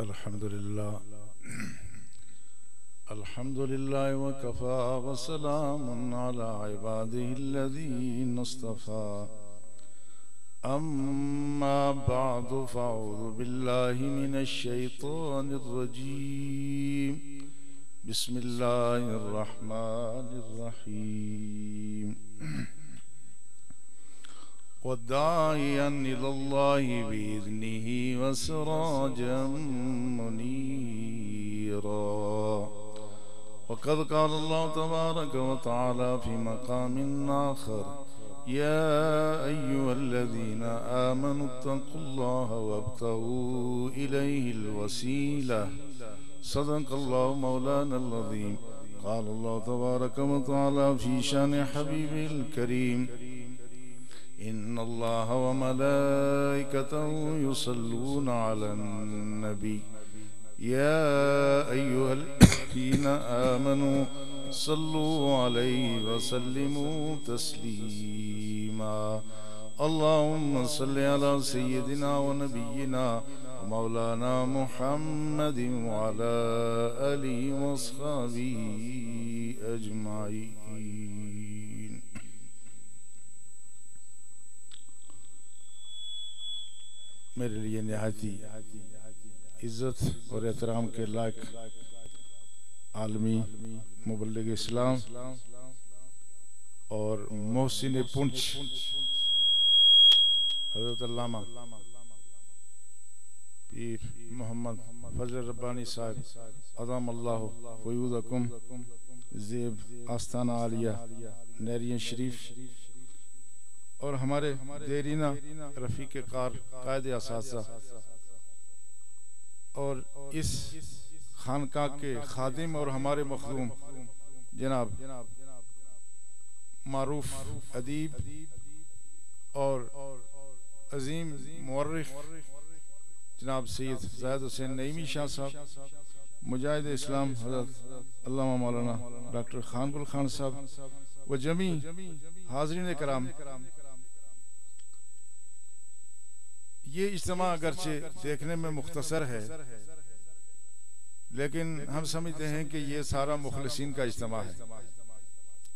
अल्हम्दुलिल्लाह वकफ़ा वसलामुन अला इबादिहिल्लज़ीना इस्तफ़ा अम्मा बअदु फ़अऊज़ु बिल्लाहि मिनश शैतानिर रजीम बिस्मिल्लाहिर रहमानिर रहीम वदाइयन इलल्लाहि बिइज़्निहि वसिराजम मुनीरा वक़द क़ाल अल्लाहु तबारक व तआला फ़ी मक़ामिन आख़र या अय्युहल्लज़ीना आमनु इत्तक़ुल्लाहा वब्तग़ू इलैहिल वसीला सदक़ल्लाहु मौलानल अज़ीम क़ाल अल्लाहु तबारक व तआला फ़ी शानि हबीबिल करीम इन्नल्लाह व मलाइकतहु युसल्लूना अलन नबी या अय्युहल्लज़ीना आमनू सल्लू अलैहि व सल्लिमू तस्लीमा अल्लाहुम्मा सल्लि अला सय्यिदिना व नबिय्यिना मौलाना मुहम्मदिन व अला आलिहि व अस्हाबिही अजमाइन। मेरे लिए निहायती इज्जत और एहतराम के लायक आलमी मुबल्लिग इस्लाम और मोहसिन पुंछ हज़रत अल्लामा पीर मोहम्मद फजल रब्बानी साहब अज़म अल्लाह फ़यूदकुम ज़ेब आस्ताना आलिया नहरिया शरीफ और हमारे देरीना रफ़ीक कार कायदे असासा और इस खानका के खादिम और हमारे मखदूम जनाब मारूफ अदीब और अजीम मुअर्रिख जनाब सैयद ज़ाहिद हुसैन नईमी शाह साहब, मुजाहिद इस्लाम हज़रत अल्लामा मौलाना डॉक्टर खानकुल खान साहब व जमी हाज़रीन कराम, ये इज्तिमा अगरचे देखने में मुख्तसर है लेकिन हम समझते हैं कि ये सारा मुखलिसीन का इज्तिमा है।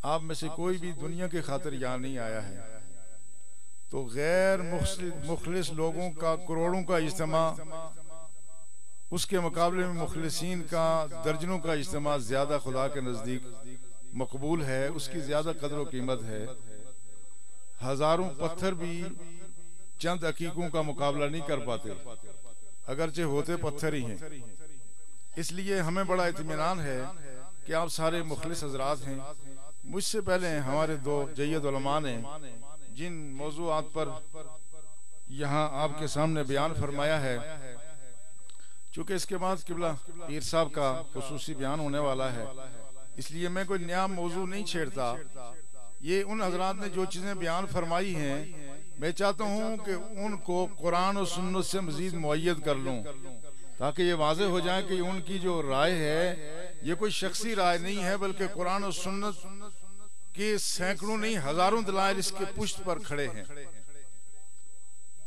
आप में से कोई भी दुनिया की खातिर यहाँ नहीं आया है तो गैर मुखलिस लोगों का करोड़ों का इज्तिमा, उसके मुकाबले में मुखलिसीन का दर्जनों का इज्तिमा ज्यादा खुदा के नजदीक मकबूल है, उसकी ज्यादा कदर व कीमत है। हजारों पत्थर भी चंद अकीकों का मुकाबला नहीं कर पाते अगरचे होते पत्थर ही हैं। इसलिए हमें बड़ा इत्मीनान है कि आप सारे मुखलिस हजरात हैं। मुझसे पहले हमारे दो जय्यद उलमा ने जिन मौज़ूआत पर यहाँ आपके सामने बयान फरमाया है, चूँकि इसके बाद किबला पीर साहब का खुसूसी बयान होने वाला है, इसलिए मैं कोई नया मौजू नहीं छेड़ता। ये उन हजरात ने जो चीज़ें बयान फरमाई हैं, मैं चाहता हूँ कि उनको कुरान और सुन्नत से मजीद मुअय्यद कर लूँ ताकि ये वाज़ेह हो जाए कि उनकी जो राय है ये कोई शख्सी राय नहीं है, बल्कि कुरान और सुन्नत के सैकड़ों नहीं हजारों दलाइल इसके पुष्ट पर खड़े हैं।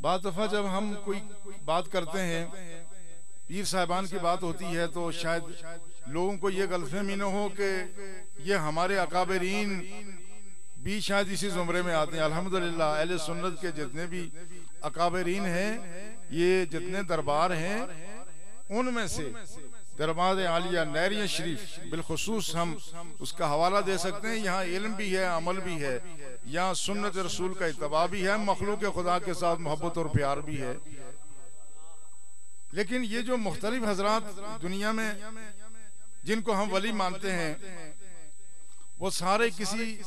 बात दफा जब हम कोई बात करते हैं, पीर साहिबान की बात होती है, तो शायद लोगों को ये गलतफहमी न हो कि ये हमारे अकाबरीन भी शायद इसी जुमरे में आते हैं। अल्हम्दुलिल्लाह अहले सुन्नत के जितने भी अकाबरीन हैं, ये जितने दरबार हैं, उनमें से दरबार आलिया नहरिया शरीफ बिलखुसूस हम उसका हवाला दे सकते हैं। यहाँ इल्म भी है, अमल भी है, यहाँ सुन्नत रसूल का इत्तबा भी है, मखलूक खुदा के साथ मोहब्बत और प्यार भी है। लेकिन ये जो मुख्तलिफ हजरात दुनिया में जिनको हम वली मानते हैं, वो सारे किसी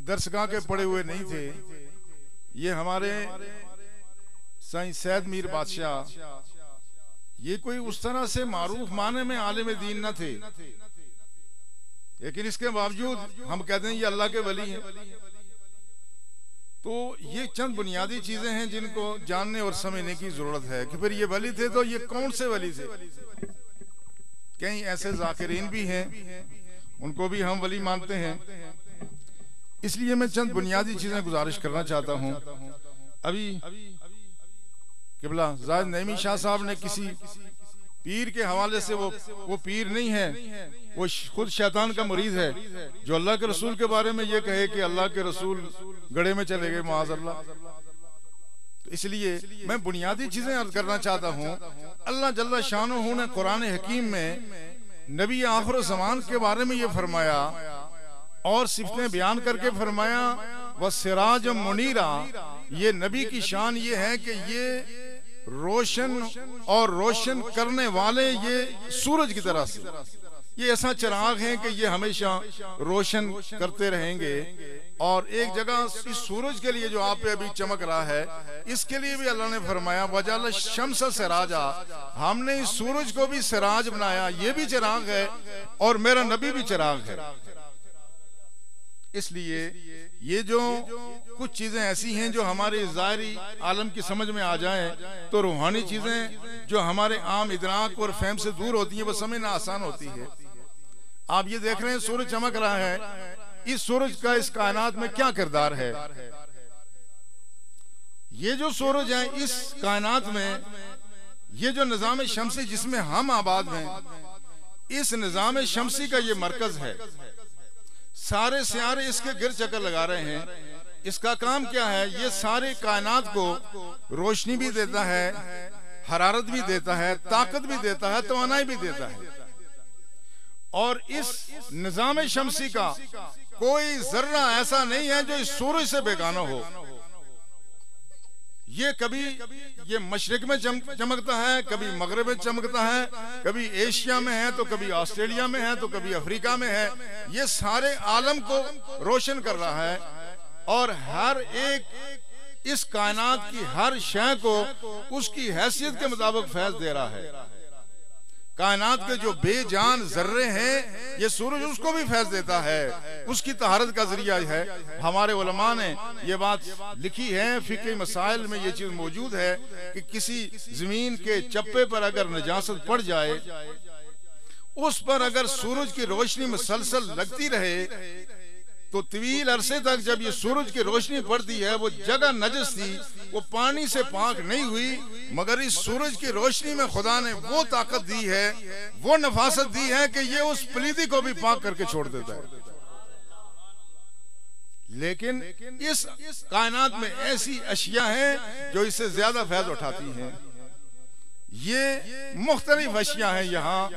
दरसगाह के पड़े हुए नहीं थे। ये हमारे साईं सैयद मीर बादशाह ये कोई उस तरह से मारूफ माने में आलिम दीन न थे, लेकिन इसके बावजूद हम कहते हैं ये अल्लाह के वली हैं। तो ये चंद बुनियादी चीजें हैं जिनको जानने और समझने की जरूरत है कि फिर ये वली थे तो ये कौन से वली थे। कहीं ऐसे जाकिरीन भी हैं, उनको भी हम वली मानते हैं। इसलिए मैं चंद बुनियादी चीजें गुजारिश करना चाहता हूँ। अभी किबला ज़ाहिद नईमी शाह साहब ने किसी पीर के हवाले से वो पीर नहीं है, वो खुद शैतान का मुरीद है जो अल्लाह के रसूल के बारे में ये कहे कि अल्लाह के रसूल गड़े में चले गए माअज़ल्लाह। तो इसलिए मैं बुनियादी चीजें अर्ज करना चाहता हूँ। अल्लाह जल्ला शानहू ने कुरान हकीम में नबी आखिर ज़मान के बारे में ये फरमाया और सिफ़तें बयान करके फरमाया व सिराज मुनीरा। ये नबी की शान ये है कि ये रोशन और रोशन करने वाले ये सूरज की तरह से, ये ऐसा चिराग है कि ये हमेशा रोशन करते रहेंगे। और एक जगह इस सूरज के लिए जो आप पे अभी चमक रहा है, इसके लिए भी अल्लाह ने फरमाया वजाल शम्स सिराजा, हमने इस सूरज को भी सिराज बनाया, ये भी चिराग है और मेरा नबी भी चिराग है। इसलिए ये जो कुछ चीजें ऐसी हैं जो हमारे ज़ाहिरी आलम की समझ में आ जाएं, तो रूहानी चीजें जो हमारे आम इदराक और फहम से दूर होती हैं वो समझना आसान होती है। आप ये देख रहे हैं सूरज चमक रहा है, इस सूरज का इस कायनात में क्या किरदार है। ये जो सूरज है इस कायनात में, ये जो निज़ाम शमसी जिसमें हम आबाद हैं, इस निज़ाम शमसी का ये मरकज है। सारे सियारे इसके गिर चक्कर लगा रहे हैं। इसका काम क्या है? ये सारे कायनात को रोशनी भी देता है, हरारत भी देता है, ताकत भी देता है, तवानाई भी देता है। और इस निज़ाम शमसी का कोई जर्रा ऐसा नहीं है जो इस सूरज से बेगाना हो। ये कभी ये मशरिक में चमकता है, कभी मगरिब में चमकता है, कभी एशिया में है तो कभी ऑस्ट्रेलिया में है तो कभी अफ्रीका में है। ये सारे आलम को रोशन कर रहा है और हर एक इस कायनात की हर शय को उसकी हैसियत के मुताबिक फैज दे रहा है। कायनात के जो बेजान जर्रे हैं, ये सूरज उसको भी फैज देता है, उसकी तहारत का जरिया है। हमारे उलमा ने ये बात लिखी है, फिक़ही मसाइल में ये चीज मौजूद है कि किसी जमीन के चप्पे पर अगर नजासत पड़ जाए, उस पर अगर सूरज की रोशनी मुसलसल लगती रहे तो तवील अरसे तक जब ये सूरज की रोशनी पड़ती है, वो जगह नजस थी, वो पानी से पाक नहीं हुई, मगर इस सूरज की रोशनी में खुदा ने वो ताकत दी है, वो नफासत दी है कि ये उस पलीदी को भी पाक करके छोड़ देता है। लेकिन इस कायनात में ऐसी अशिया हैं जो इससे ज्यादा फैज उठाती हैं। ये मुख्तलिफ अशिया हैं, यहाँ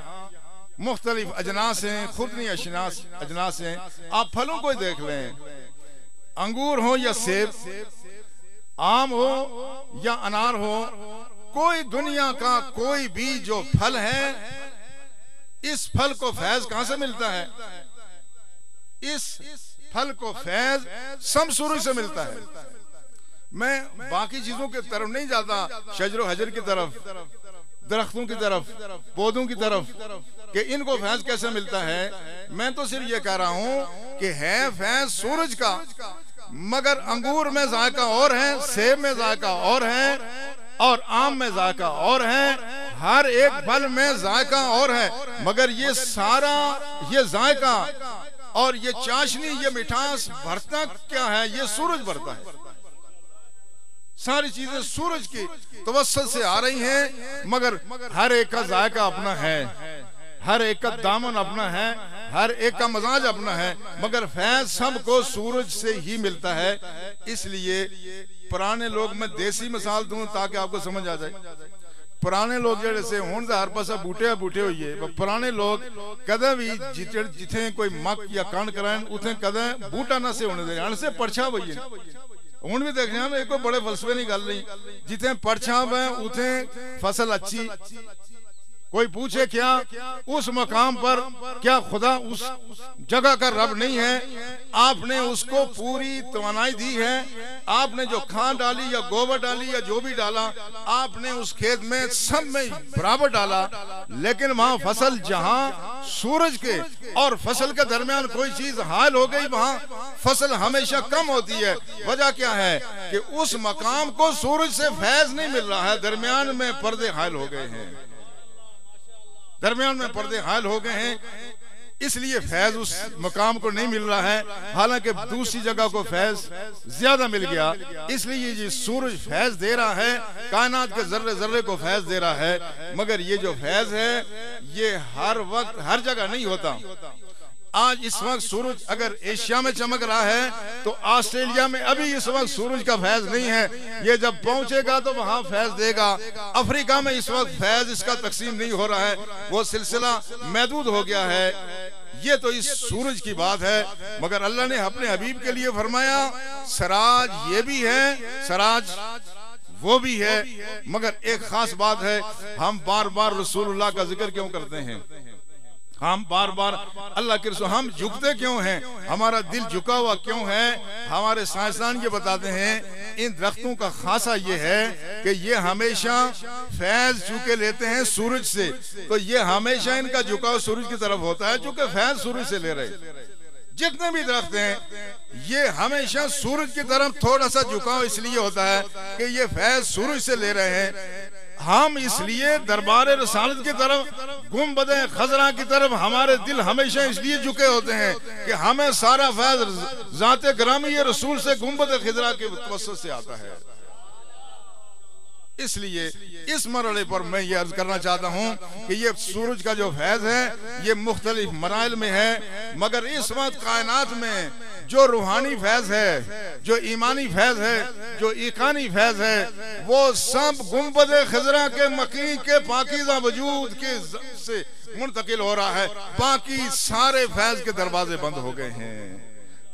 मुख्तलिफ अजनास हैं, खुदनी अजनास हैं। आप फलों को देख लें, अंगूर हो या सेब, आम हो या अनार हो, कोई दुनिया का कोई भी जो फल है, इस फल को फैज कहां से मिलता है? इस फल को फैज शम्स से मिलता है। मैं बाकी चीजों की तरफ नहीं जाता, शजर हजर की तरफ, दरख्तों की तरफ, पौधों की तरफ, कि इनको फैज कैसे मिलता है। मैं तो सिर्फ ये कह रहा हूं कि है फैज सूरज का, मगर अंगूर में जायका और है, सेब में जायका और है, और आम में जायका और है, हर एक फल में जायका और है, मगर ये सारा ये जायका और ये चाशनी, ये मिठास भरता क्या है? ये सूरज भरता है। सारी चीजें सूरज की तवस्सुत से आ रही हैं, मगर हर एक का जायका अपना है, हर एक का दामन अपना है, हर एक का मजाज अपना है, मगर फैज सबको सूरज से ही मिलता है। इसलिए पुराने लोग, मैं देसी मिसाल दूं ताकि आपको समझ आ जाए। पुराने लोग जैसे हुण हर पासा बूटे बूटे हुई, पुराने लोग कदे भी जिथे कोई मक या कण कराए उथे कदे बूटा ना से होने दे, अणसे परछाव हुई हूं भी देखने में एक बड़े फलसफे नहीं गल नहीं, जिथे परछाव है उथे फसल अच्छी। कोई पूछे क्या उस मकाम पर क्या खुदा उस जगह का रब नहीं है? आपने उसको पूरी तवानाई दी है, आपने जो खाद डाली या गोबर डाली या जो भी डाला, आपने उस खेत में सब में बराबर डाला, लेकिन वहां फसल जहां सूरज के और फसल के दरमियान कोई चीज हाल हो गई, वहां फसल हमेशा कम होती है। वजह क्या है कि उस मकाम को सूरज से फैज नहीं मिल रहा है, दरमियान में पर्दे हाल हो गए हैं, दरमियान में पर्दे हाल हो गए हैं। इसलिए फैज उस मकाम को नहीं मिल रहा है, हालांकि दूसरी जगह को फैज ज्यादा मिल गया। इसलिए ये सूरज फैज दे रहा है, कायनात के जर्रे जर्रे को फैज दे रहा है, मगर ये जो फैज है ये हर वक्त हर जगह नहीं होता। आज इस वक्त सूरज अगर एशिया में चमक रहा है तो ऑस्ट्रेलिया में अभी इस वक्त सूरज का फैज नहीं है, ये जब पहुंचेगा तो वहां फैज देगा। अफ्रीका में इस वक्त फैज इसका तकसीम नहीं हो रहा है, वो सिलसिला महदूद हो गया है। ये तो इस सूरज की बात है, मगर अल्लाह ने अपने हबीब के लिए फरमाया सराज ये भी है, सराज वो भी है। मगर एक खास बात है, हम बार बार रसूलुल्लाह का जिक्र क्यों करते हैं, हम बार बार अल्लाह के रसूल, हम झुकते क्यों हैं, हमारा दिल झुका हुआ क्यों है? हमारे साइंसदान ये बताते हैं इन दरख्तों का खासा ये है कि ये हमेशा फैज चूके लेते हैं सूरज से, तो ये हमेशा इनका झुकाव सूरज की तरफ होता है, चूंकि फैज सूरज से ले रहे। जितने भी दरख्त हैं ये हमेशा सूरज की तरफ थोड़ा सा झुकाव इसलिए होता है कि ये फैज सूरज से ले रहे हैं। हम इसलिए दरबार रसालत की तरफ, गुंबद खजरा की तरफ हमारे दिल हमेशा इसलिए झुके होते हैं कि हमें सारा फैज जाते ग्रामी रसूल से गुंबद खजरा के तवस्सुत से आता है। इसलिए इस मरहले पर मैं ये अर्ज करना चाहता हूँ कि ये सूरज का जो फैज है ये मुख्तलिफ मराइल में है, मगर इस वक्त कायनात में जो रूहानी फैज है, जो ईमानी फैज है, जो इकानी फैज है, वो सब गुंबद खजरा के मकी के पाकीज़ा वजूद के से मुंतकिल हो रहा है। बाकी सारे फैज के दरवाजे बंद हो गए हैं।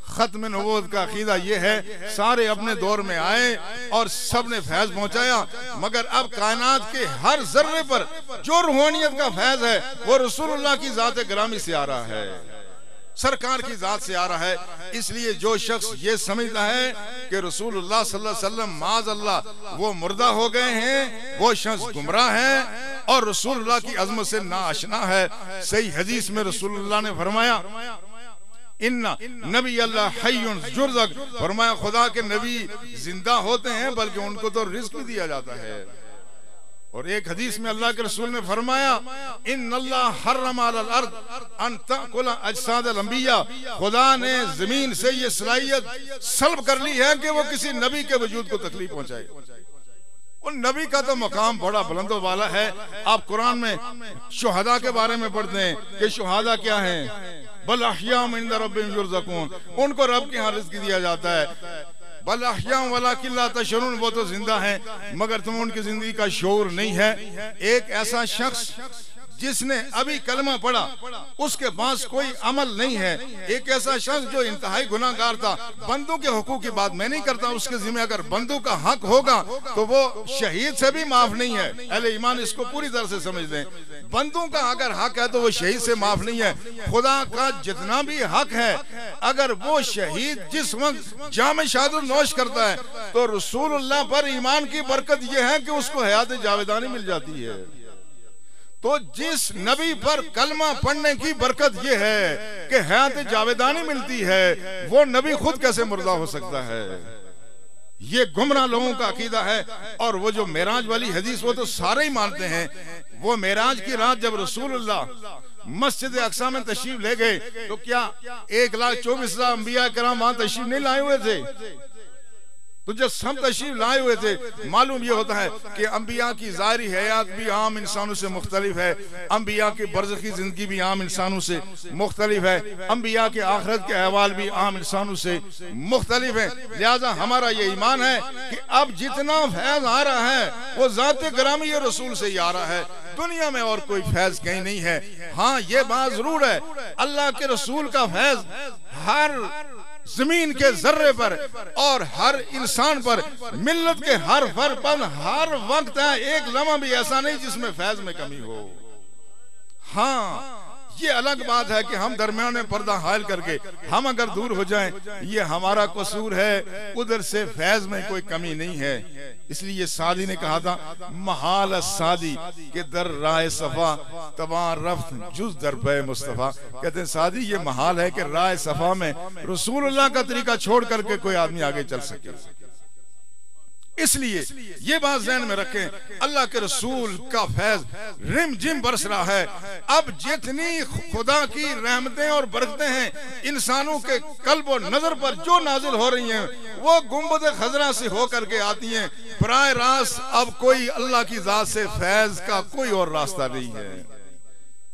खत्म नबूवत का अकीदा ये है, सारे अपने दौर में आए और सब ने फैज पहुंचाया, मगर अब कायनात के हर जर्रे पर जो रूहानियत का फैज है वो रसूलुल्लाह की जात ग्रामी से आ रहा है, सरकार की जात से आ रहा है। इसलिए जो शख्स ये समझता है कि रसूलुल्लाह सल्लल्लाहु अलैहि वसल्लम माज़अल्लाह वो मुर्दा हो गए हैं, वो शख्स गुमराह है और रसूलुल्लाह की अज़मत से नाआशना है। सही हदीस में रसूलुल्लाह ने फरमाया इन्ना नबी अल्लाह हय्युन जुर्ज़क, फरमाया खुदा के नबी जिंदा होते हैं बल्कि उनको तो रिज़्क़ भी दिया जाता है। और एक हदीस में अल्लाह के रसूल ने फरमाया इन्नल्लाह हर्रमा अलल अर्द अन ताकुल अजसादल अंबिया, खुदा ने जमीन से ये सलाहियत सल्ब कर ली है कि वो किसी नबी के वजूद को तकलीफ पहुंचाए। उन नबी का तो मकाम बड़ा बुलंदो वाला है। आप कुरान में शुहदा के बारे में पढ़ते हैं कि शुहदा क्या है, बल अहयाम इंद रब्बिहिम युरज़क़ून, उनको रब के यहाँ रिज़्क़ दिया जाता है। बल अहयाम वलाकिन ला तशऊरून, वो तो जिंदा हैं मगर तुम उनकी जिंदगी का शऊर नहीं है। एक ऐसा शख्स जिसने अभी कलमा पढ़ा उसके पास कोई अमल नहीं है, एक ऐसा शख्स जो इंतहाई गुनाहगार था, बंदों के हुकूक की बात मैं नहीं करता, उसके जिम्मे अगर बंदों का हक होगा तो वो शहीद से भी माफ नहीं है। अहले ईमान इसको पूरी तरह से समझ लें, बंदों का अगर हक है तो वो शहीद से माफ नहीं है। खुदा का जितना भी हक है, अगर वो शहीद जिस वक्त जाम शहादत नोश करता है तो रसूलुल्लाह पर ईमान की बरकत यह है कि उसको हयात जावेदानी मिल जाती है। तो जिस नबी पर कलमा पढ़ने की बरकत यह है कि हयात जावेदानी मिलती है, वो नबी खुद कैसे मुर्दा हो सकता है? ये गुमराह लोगों का अकीदा है। और वो जो मेराज वाली हदीस वो तो सारे ही मानते हैं। वो मेराज की रात जब रसूलुल्लाह मस्जिद अक्सा में तशरीफ ले गए तो क्या 1,24,000 अंबिया किराम वहां तशरीफ नहीं लाए हुए थे? तो जब सब तशरीफ लाए हुए थे, मालूम ये होता है कि अंबिया की ज़ाहिरी हयात भी आम इंसानों से मुख्तलिफ है, अंबिया की बरज़खी जिंदगी भी आम इंसानों से मुख्तलिफ है, अंबिया के आखिरत के अहवाल भी आम इंसानों से मुख्तलिफ है। लिहाजा हमारा ये ईमान है कि अब जितना फैज आ रहा है वो ज़ात ग्रामी रसूल से ही आ रहा है, दुनिया में और कोई फैज कहीं नहीं है। हाँ, ये बात जरूर है, अल्लाह के रसूल का फैज हर जमीन के जर्रे पर और हर इंसान पर, मिल्लत के हर फर्द पर हर वक्त है, एक लम्हा भी ऐसा नहीं जिसमें फैज में कमी हो। हाँ, ये अलग बात है कि हम दरमियान में पर्दा हायल करके हम अगर दूर हो जाएं, ये हमारा कसूर है, उधर से फैज में कोई कमी नहीं है। इसलिए सादी ने कहा था महाल सादी के दर राय सफा तबार रफ्त जुज दर बे मुस्तफा। कहते हैं सादी ये महाल है कि राय सफा में रसूलुल्लाह का तरीका छोड़ करके कोई आदमी आगे चल सके। इसलिए ये बात ज़हन में रखें, अल्लाह के रसूल का फैज रिम जिम बरस रहा है। अब जितनी खुदा की रहमतें और बरकतें हैं इंसानों के कल्ब और नजर पर जो नाजिल हो रही हैं, वो गुंबद खजरा से होकर के आती हैं बराह रास्त। अब कोई अल्लाह की जात से फैज का कोई और रास्ता नहीं है।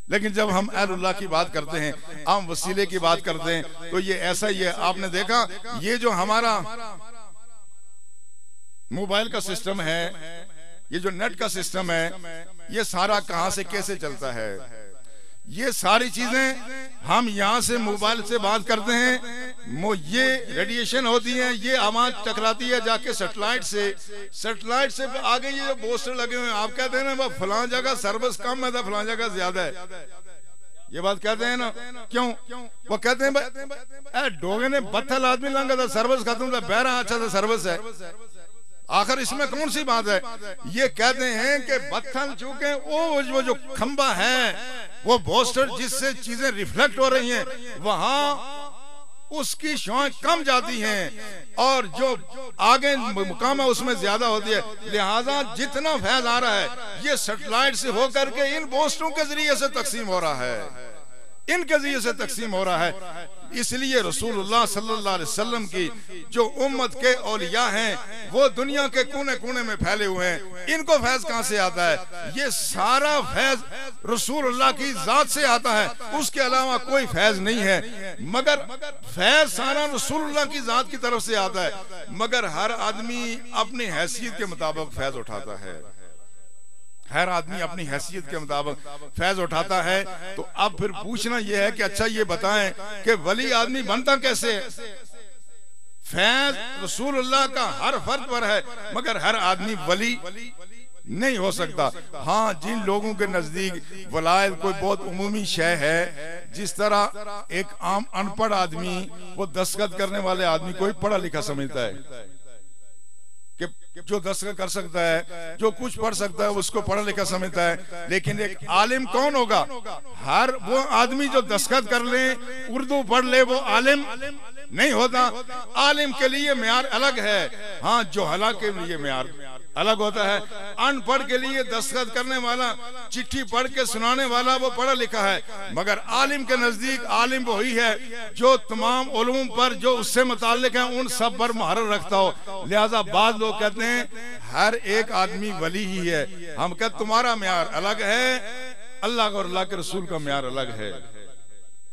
लेकिन जब हम अहलुल्लाह की बात करते हैं, आम वसीले की बात करते हैं, तो ये ऐसा ही है। आपने देखा ये जो हमारा मोबाइल का सिस्टम है, ये जो नेट का सिस्टम है, ये सारा कहां से कैसे चलता है? ये सारी चीजें हम यहाँ से मोबाइल से बात करते हैं, ये रेडिएशन होती है, ये आवाज टकराती है जाके सैटेलाइट से। सैटेलाइट से आगे ये जो पोस्टर लगे हुए हैं, आप कहते हैं ना फलां जगह सर्विस कम है, फलां जगह ज्यादा है, ये बात कहते हैं ना। क्यों? वो कहते हैं डोगे ने बत्थल आदमी लंगा था, सर्विस खत्म था, बहरा अच्छा था, सर्विस है। आखिर इसमें कौन सी बात है? ये कहते हैं कि बत्थल चूके वो जो खंबा है, वो पोस्टर जिससे चीजें रिफ्लेक्ट हो रही हैं, वहां उसकी शौक कम जाती हैं और जो आगे मुकाम है उसमें ज्यादा होती है। लिहाजा जितना फैज आ रहा है ये सैटेलाइट से होकर के इन पोस्टरों के जरिए से तकसीम हो रहा है, इनके जरिए से तकसीम हो रहा है। इसलिए रसूलुल्लाह सल्लल्लाहु अलैहि वसल्लम की जो उम्मत के औलिया हैं वो दुनिया के कोने कोने में फैले हुए हैं। इनको फैज कहां से आता है? ये सारा फैज रसूलुल्लाह की जात से आता है, उसके अलावा कोई फैज नहीं है। मगर फैज सारा रसूलुल्लाह की जात की तरफ से आता है, मगर हर आदमी अपनी हैसियत के मुताबिक फैज उठाता है। हर आदमी अपनी हैसियत के मुताबिक फैज उठाता है। तो अब फिर पूछना यह है कि अच्छा ये बताएं कि वली आदमी बनता कैसे है? फैज रसूलुल्लाह का हर फर्द पर है, मगर हर आदमी वली नहीं हो सकता। हाँ, जिन लोगों के नजदीक वलायत कोई बहुत उमूमी शय है, जिस तरह एक आम अनपढ़ आदमी वो दस्तखत करने वाले आदमी कोई पढ़ा लिखा समझता है कि जो दस्तखत कर सकता है, जो कुछ पढ़ सकता है उसको पढ़ा लिखा समझता है। लेकिन एक आलिम कौन होगा? हर वो आदमी जो दस्तखत कर ले, उर्दू पढ़ ले, वो आलिम नहीं होता। आलिम के लिए मेयार अलग है, हाँ जोहला के लिए मेयार अलग होता है। अनपढ़ के लिए दस्तखत करने वाला, चिट्ठी पढ़ के सुनाने वाला वो पढ़ा लिखा है, मगर आलिम के नजदीक आलिम वही है जो तमाम उलूम पर जो उससे मुताल्लिक है उन सब पर महारत रखता हो। लिहाजा बाद लोग कहते हैं हर एक आदमी वली ही है। हम कहते तुम्हारा मेयार अलग है, अल्लाह और अल्लाह के रसूल का मेयार अलग है,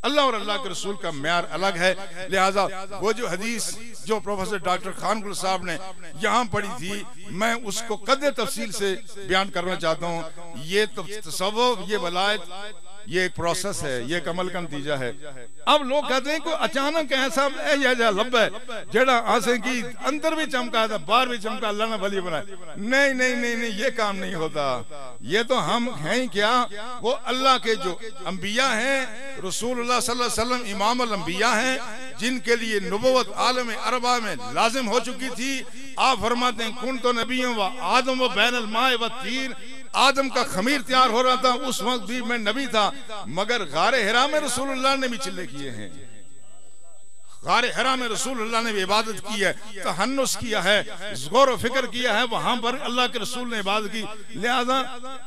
अल्लाह और अल्लाह के रसूल का मेयार अलग है। लिहाजा वो जो हदीस जो प्रोफेसर डॉक्टर खानकुल साहब ने यहाँ पढ़ी थी, मैं उसको कदर तफसील से बयान करना चाहता हूँ। ये तो तसव्वुफ, ये वलायत, ये एक प्रोसेस है, ये एक अमल का नतीजा है। अब लोग कहते हैं कि अचानक ऐसा लब है जेड़ा आसे की अंदर भी चमका था, बाहर भी चमका, अल्लाह ने वली बनाया। नहीं नहीं नहीं नहीं, ये काम नहीं होता। ये तो हम हैं क्या, वो अल्लाह के जो अंबिया हैं, रसूलुल्लाह सल्लल्लाहु अलैहि वसल्लम इमाम अल अंबिया हैं, जिनके लिए नबुव्वत आलम अरबा में लाजिम हो चुकी थी। आप फरमाते हैं कुन तो नबियों व आदम व बैनल माए व तीन, आदम का खमीर तैयार हो रहा था, उस वक्त भी मैं नबी था। मगर गारे हिरा में रसूलुल्लाह ने भी चिल्ले किए हैं, गारे हिरा में रसूलुल्लाह ने भी इबादत की है, तहन्नुस किया है, गौर व फिक्र किया है, वहां पर अल्लाह के रसूल ने इबादत की। लिहाजा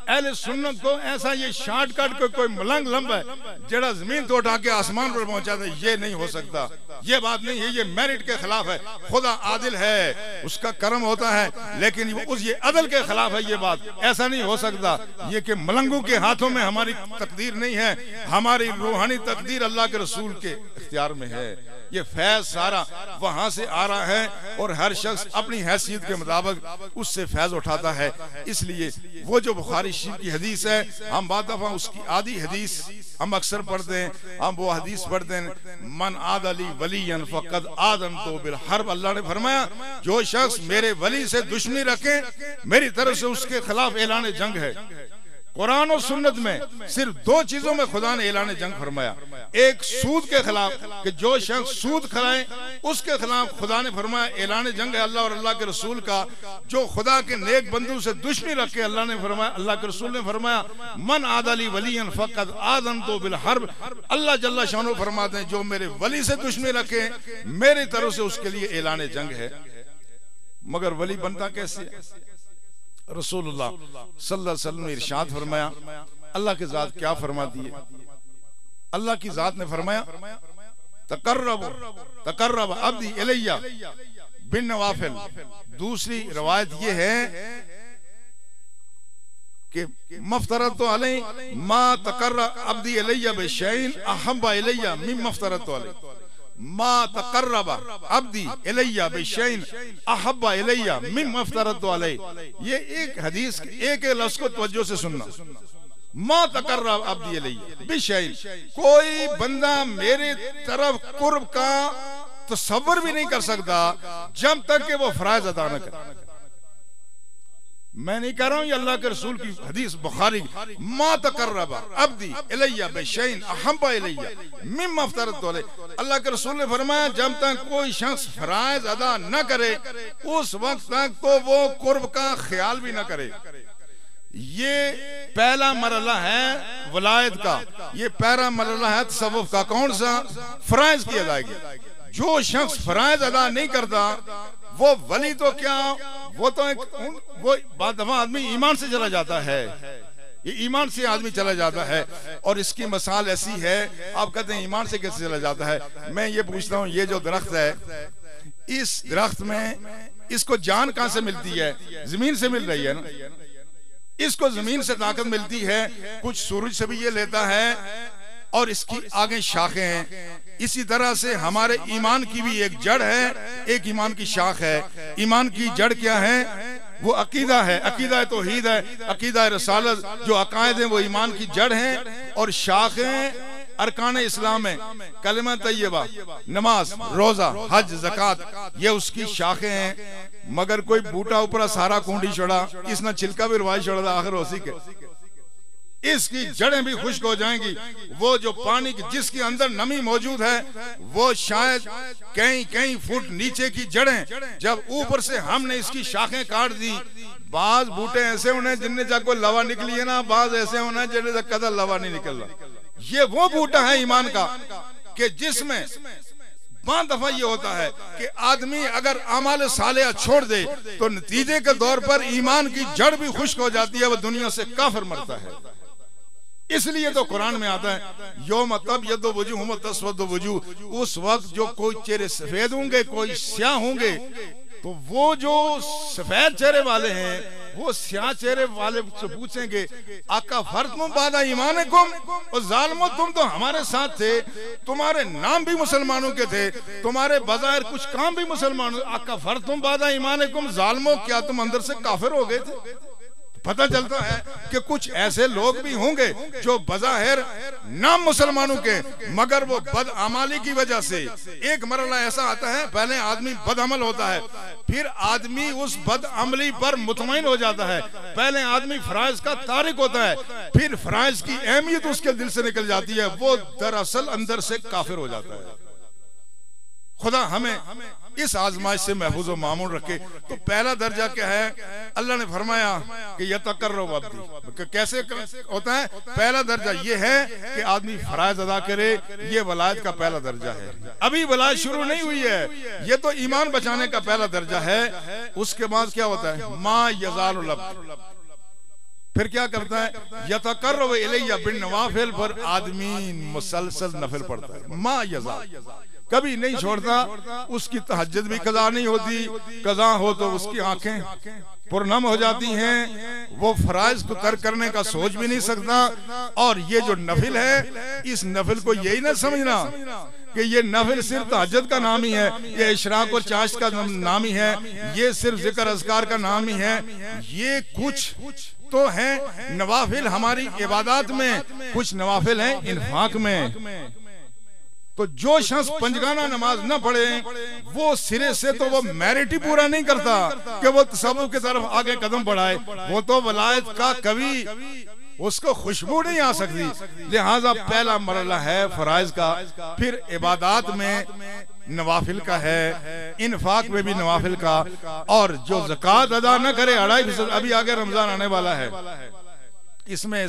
अहले सुन्नत को ऐसा ये शॉर्टकट कोई मलंग लंब है जेड़ा जमीन तो उठा के आसमान पर पहुंचा दे, ये नहीं हो सकता। ये बात नहीं है, ये मेरिट के खिलाफ है। खुदा आदिल है, उसका करम होता है, लेकिन ये अदल के खिलाफ है। ये बात ऐसा नहीं हो सकता। ये कि मलंगों के हाथों में हमारी तकदीर नहीं है, हमारी रूहानी तकदीर अल्लाह के रसूल के इख्तियार में है। ये फैज सारा वहां से आ रहा है और हर शख्स अपनी हैसियत के मुताबिक उससे फैज उठाता है। इसलिए वो जो बुखारी शरीफ की हदीस है, हम बाद दफा उसकी आधी हदीस हम अक्सर पढ़ते हैं, हम वो हदीस पढ़ते हैं, मन आद अली वलीयन फक़द आदम तो बिल हर्ब। अल्लाह ने फरमाया जो शख्स मेरे वली से दुश्मनी रखे, मेरी तरफ से उसके खिलाफ ऐलान जंग है। कुरान और सुन्नत में सिर्फ दो चीजों में खुदा ने ऐलान जंग फरमाया। एक सूद के खिलाफ, कि जो शख्स सूद खाए उसके खिलाफ खुदा ने फरमाया ऐलान जंग है अल्लाह और अल्लाह के रसूल का। जो खुदा के नेक बंदू से दुश्मनी रखे, अल्लाह ने फरमाया, अल्लाह के रसूल ने फरमाया मन आदली वलीयन फक़द आदम तो बिल हर्ब। अल्लाह जल्ला शानो फरमाते हैं जो मेरे वली से दुश्मनी रखे, मेरी तरफ से उसके लिए ऐलान जंग है। मगर वली बनता कैसे है? रसूलुल्लाह सल्लल्लाहु अलैहि वसल्लम ने इरशाद फरमाया, अल्लाह की जात क्या फरमाती है? अल्लाह की जात ने फरमाया तकर्रब अब्दी इलैया बिन नवाफिल। दूसरी रवायत ये है कि मफ्तरत तो अलै मा तकर्रब अब्दी इलैया बिशैइन अहब्बा इलैया मिन मफ्तरत तो अलै। मा तकर्रब अब्दी इलैया बिशैइन अहब्बा इलैया मिन मफ्तरत तो अलै। ये एक हदीस एक लफ्ज को तवज्जो से सुनना। मा तकर्रब अब्दी इलैया बिशैइन, कोई बंदा मेरे तरफ कुर्ब का तसव्वुर भी नहीं कर सकता जब तक कि वो फराइज अदा न करे। मैं नहीं कह रहा हूं, ये अल्लाह के रसूल की हदीस बुखारी। मा तकर्रब अब्दी इलैया बिशैइन अहब्बा इलैया मिम्मा अफ्तरतु अलैह। अल्लाह के रसूल ने फरमाया जब तक कोई शख्स फराइज अदा न करे उस वक्त तक तो वो कुर्ब का ख्याल भी न करे। ये पहला मरहला है वलायत का, ये पहला मरहला है तसव्वुफ का। कौन सा? फराइज की अदायगी। जो शख्स फराइज अदा नहीं करता वो वली तो क्या, वो तो वो बाद दफा आदमी ईमान से चला जाता है। ये ईमान से आदमी चला जाता है। और इसकी मिसाल ऐसी है, आप कहते हैं ईमान से कैसे चला जाता है? मैं ये पूछता हूँ, ये जो दरख्त है, इस दरख्त में इसको जान कहां से मिलती है? जमीन से मिल रही है ना। इसको जमीन से ताकत मिलती है, कुछ सूरज से भी ये लेता है, और इसकी आगे शाखें हैं। इसी तरह से हमारे ईमान की भी एक जड़ है, एक ईमान की शाख है। ईमान की जड़ क्या है? वो अकीदा है, अकीदा तौहीद है, अकीदा रसालत। जो अकायद है वो ईमान की जड़ है, और शाखें अरकान इस्लाम है, कलमा तैयबा, नमाज, रोजा, हज, ज़कात, ये उसकी शाखें हैं। मगर कोई बूटा ऊपर सारा कुंडी छोड़ा, इसने छिलका भी रवाज छोड़ा था, आखिर उसी के इसकी जड़ें भी खुश्क हो जाएंगी। वो जो पानी की जिसके अंदर नमी मौजूद है वो शायद कहीं कहीं फुट नीचे की जड़ें, जब ऊपर से हमने इसकी शाखें काट दी। बाज बूटे ऐसे होने जिनने जाको लवा निकली है ना, बाज ऐसे होना जिनने तक कदर लवा नहीं निकल रहा। ये वो बूटा है ईमान का कि जिसमें बहुत दफा ये होता है कि आदमी अगर अमाल सालेह छोड़ दे तो नतीजे के तौर पर ईमान की जड़ भी खुश्क हो जाती है, वो दुनिया से काफिर मरता है। इसलिए तो कुरान में आता है यौम तबयद्दु वजूह व तस्वद्दु वजूह। उस वक्त जो कोई चेहरे सफेद होंगे, कोई स्याह होंगे, तो वो जो सफेद चेहरे वाले हैं वो स्याह चेहरे वाले से पूछेंगे आका फर्तुम बादा ईमानकुम, और जालिमो तुम तो हमारे साथ थे, तुम्हारे नाम भी मुसलमानों के थे, तुम्हारे बज़ाहिर कुछ काम भी मुसलमानों। आका फर्तुम बादा ईमानकुम, जालिमो क्या तुम अंदर से काफिर हो गए थे? पता चलता है कि कुछ ऐसे लोग भी होंगे जो बज़ाहिर नाम मुसलमानों के, मगर वो बदअमाली की वजह से एक मरहला ऐसा आता है, पहले आदमी बदअमल होता है, फिर आदमी उस बदअमली पर मुतमईन हो जाता है। पहले आदमी फराइज का तारिक होता है, फिर फराइज की अहमियत उसके दिल से निकल जाती है, वो दरअसल अंदर से काफिर हो जाता है। खुदा हमें इस आजमाइश से महफूज व मामून रखे। तो पहला दर्जा क्या है? अल्लाह ने फरमाया कि यतकर्रब अब्दी, कैसे होता है? पहला दर्जा ये है कि आदमी फराइज अदा करे, ये वलायत का पहला दर्जा है। अभी वलायत शुरू नहीं हुई है, ये तो ईमान बचाने का पहला दर्जा है। उसके बाद क्या होता है? मा यज़ालुल अब्द, फिर क्या करता है? यतकर्रब इलैया बिन नवाफिल, पर आदमी मुसलसल नफिल पढ़ता है। मा यज़ाल, कभी नहीं छोड़ता। उसकी तहज्जुद भी कज़ा नहीं होती, कज़ा हो तो उसकी आंखें पुरनम हो जाती हैं, वो फराइज को तर्क करने का सोच भी नहीं सकता। और ये जो नफिल है, इस नफिल को यही ना समझना कि ये नफिल सिर्फ तहज्जुद का नाम ही है, ये इशराक और चाश्त का नाम ही है, ये सिर्फ जिक्र अज़कार का नाम ही है। ये कुछ तो है नवाफिल हमारी इबादत में, कुछ नवाफिल हैं इन्फाक में। तो जो शख्स पंजगाना नमाज न पढ़े वो सिरे से तो वो मेरिट ही पूरा नहीं करता कि वो तसव्वुफ की तरफ आगे कदम बढ़ाए। वो तो वलायत का कभी उसको खुशबू नहीं आ सकती। लिहाजा पहला मरहला है फराइज का, फिर इबादत में नवाफिल का है, इन्फाक में भी नवाफिल का, और जो ज़कात अदा न करे 2.5%, अभी आगे रमजान आने वाला है, इसमें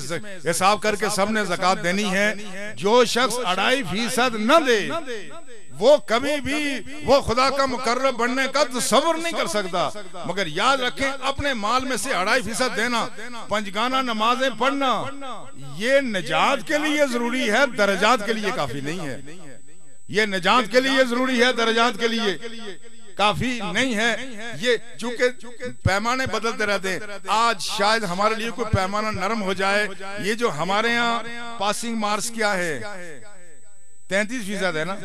हिसाब करके सबने ज़कात देनी है। जो शख्स 2.5% न दे वो कभी भी वो खुदा का मुकर्रब बनने का तसव्वुर नहीं कर सकता। मगर याद रखें, अपने माल में से 2.5% देना, पंजगाना नमाजें पढ़ना, ये निजात के लिए जरूरी है, दर्जात के लिए काफी नहीं है। ये निजात के लिए जरूरी है, दर्जात के लिए काफी नहीं है। ये चूंकि पैमाने बदलते रहते हैं, आज शायद हमारे लिए कोई पैमाना नरम हो जाए। ये जो हमारे यहाँ पासिंग मार्क्स क्या है, 33% है ना,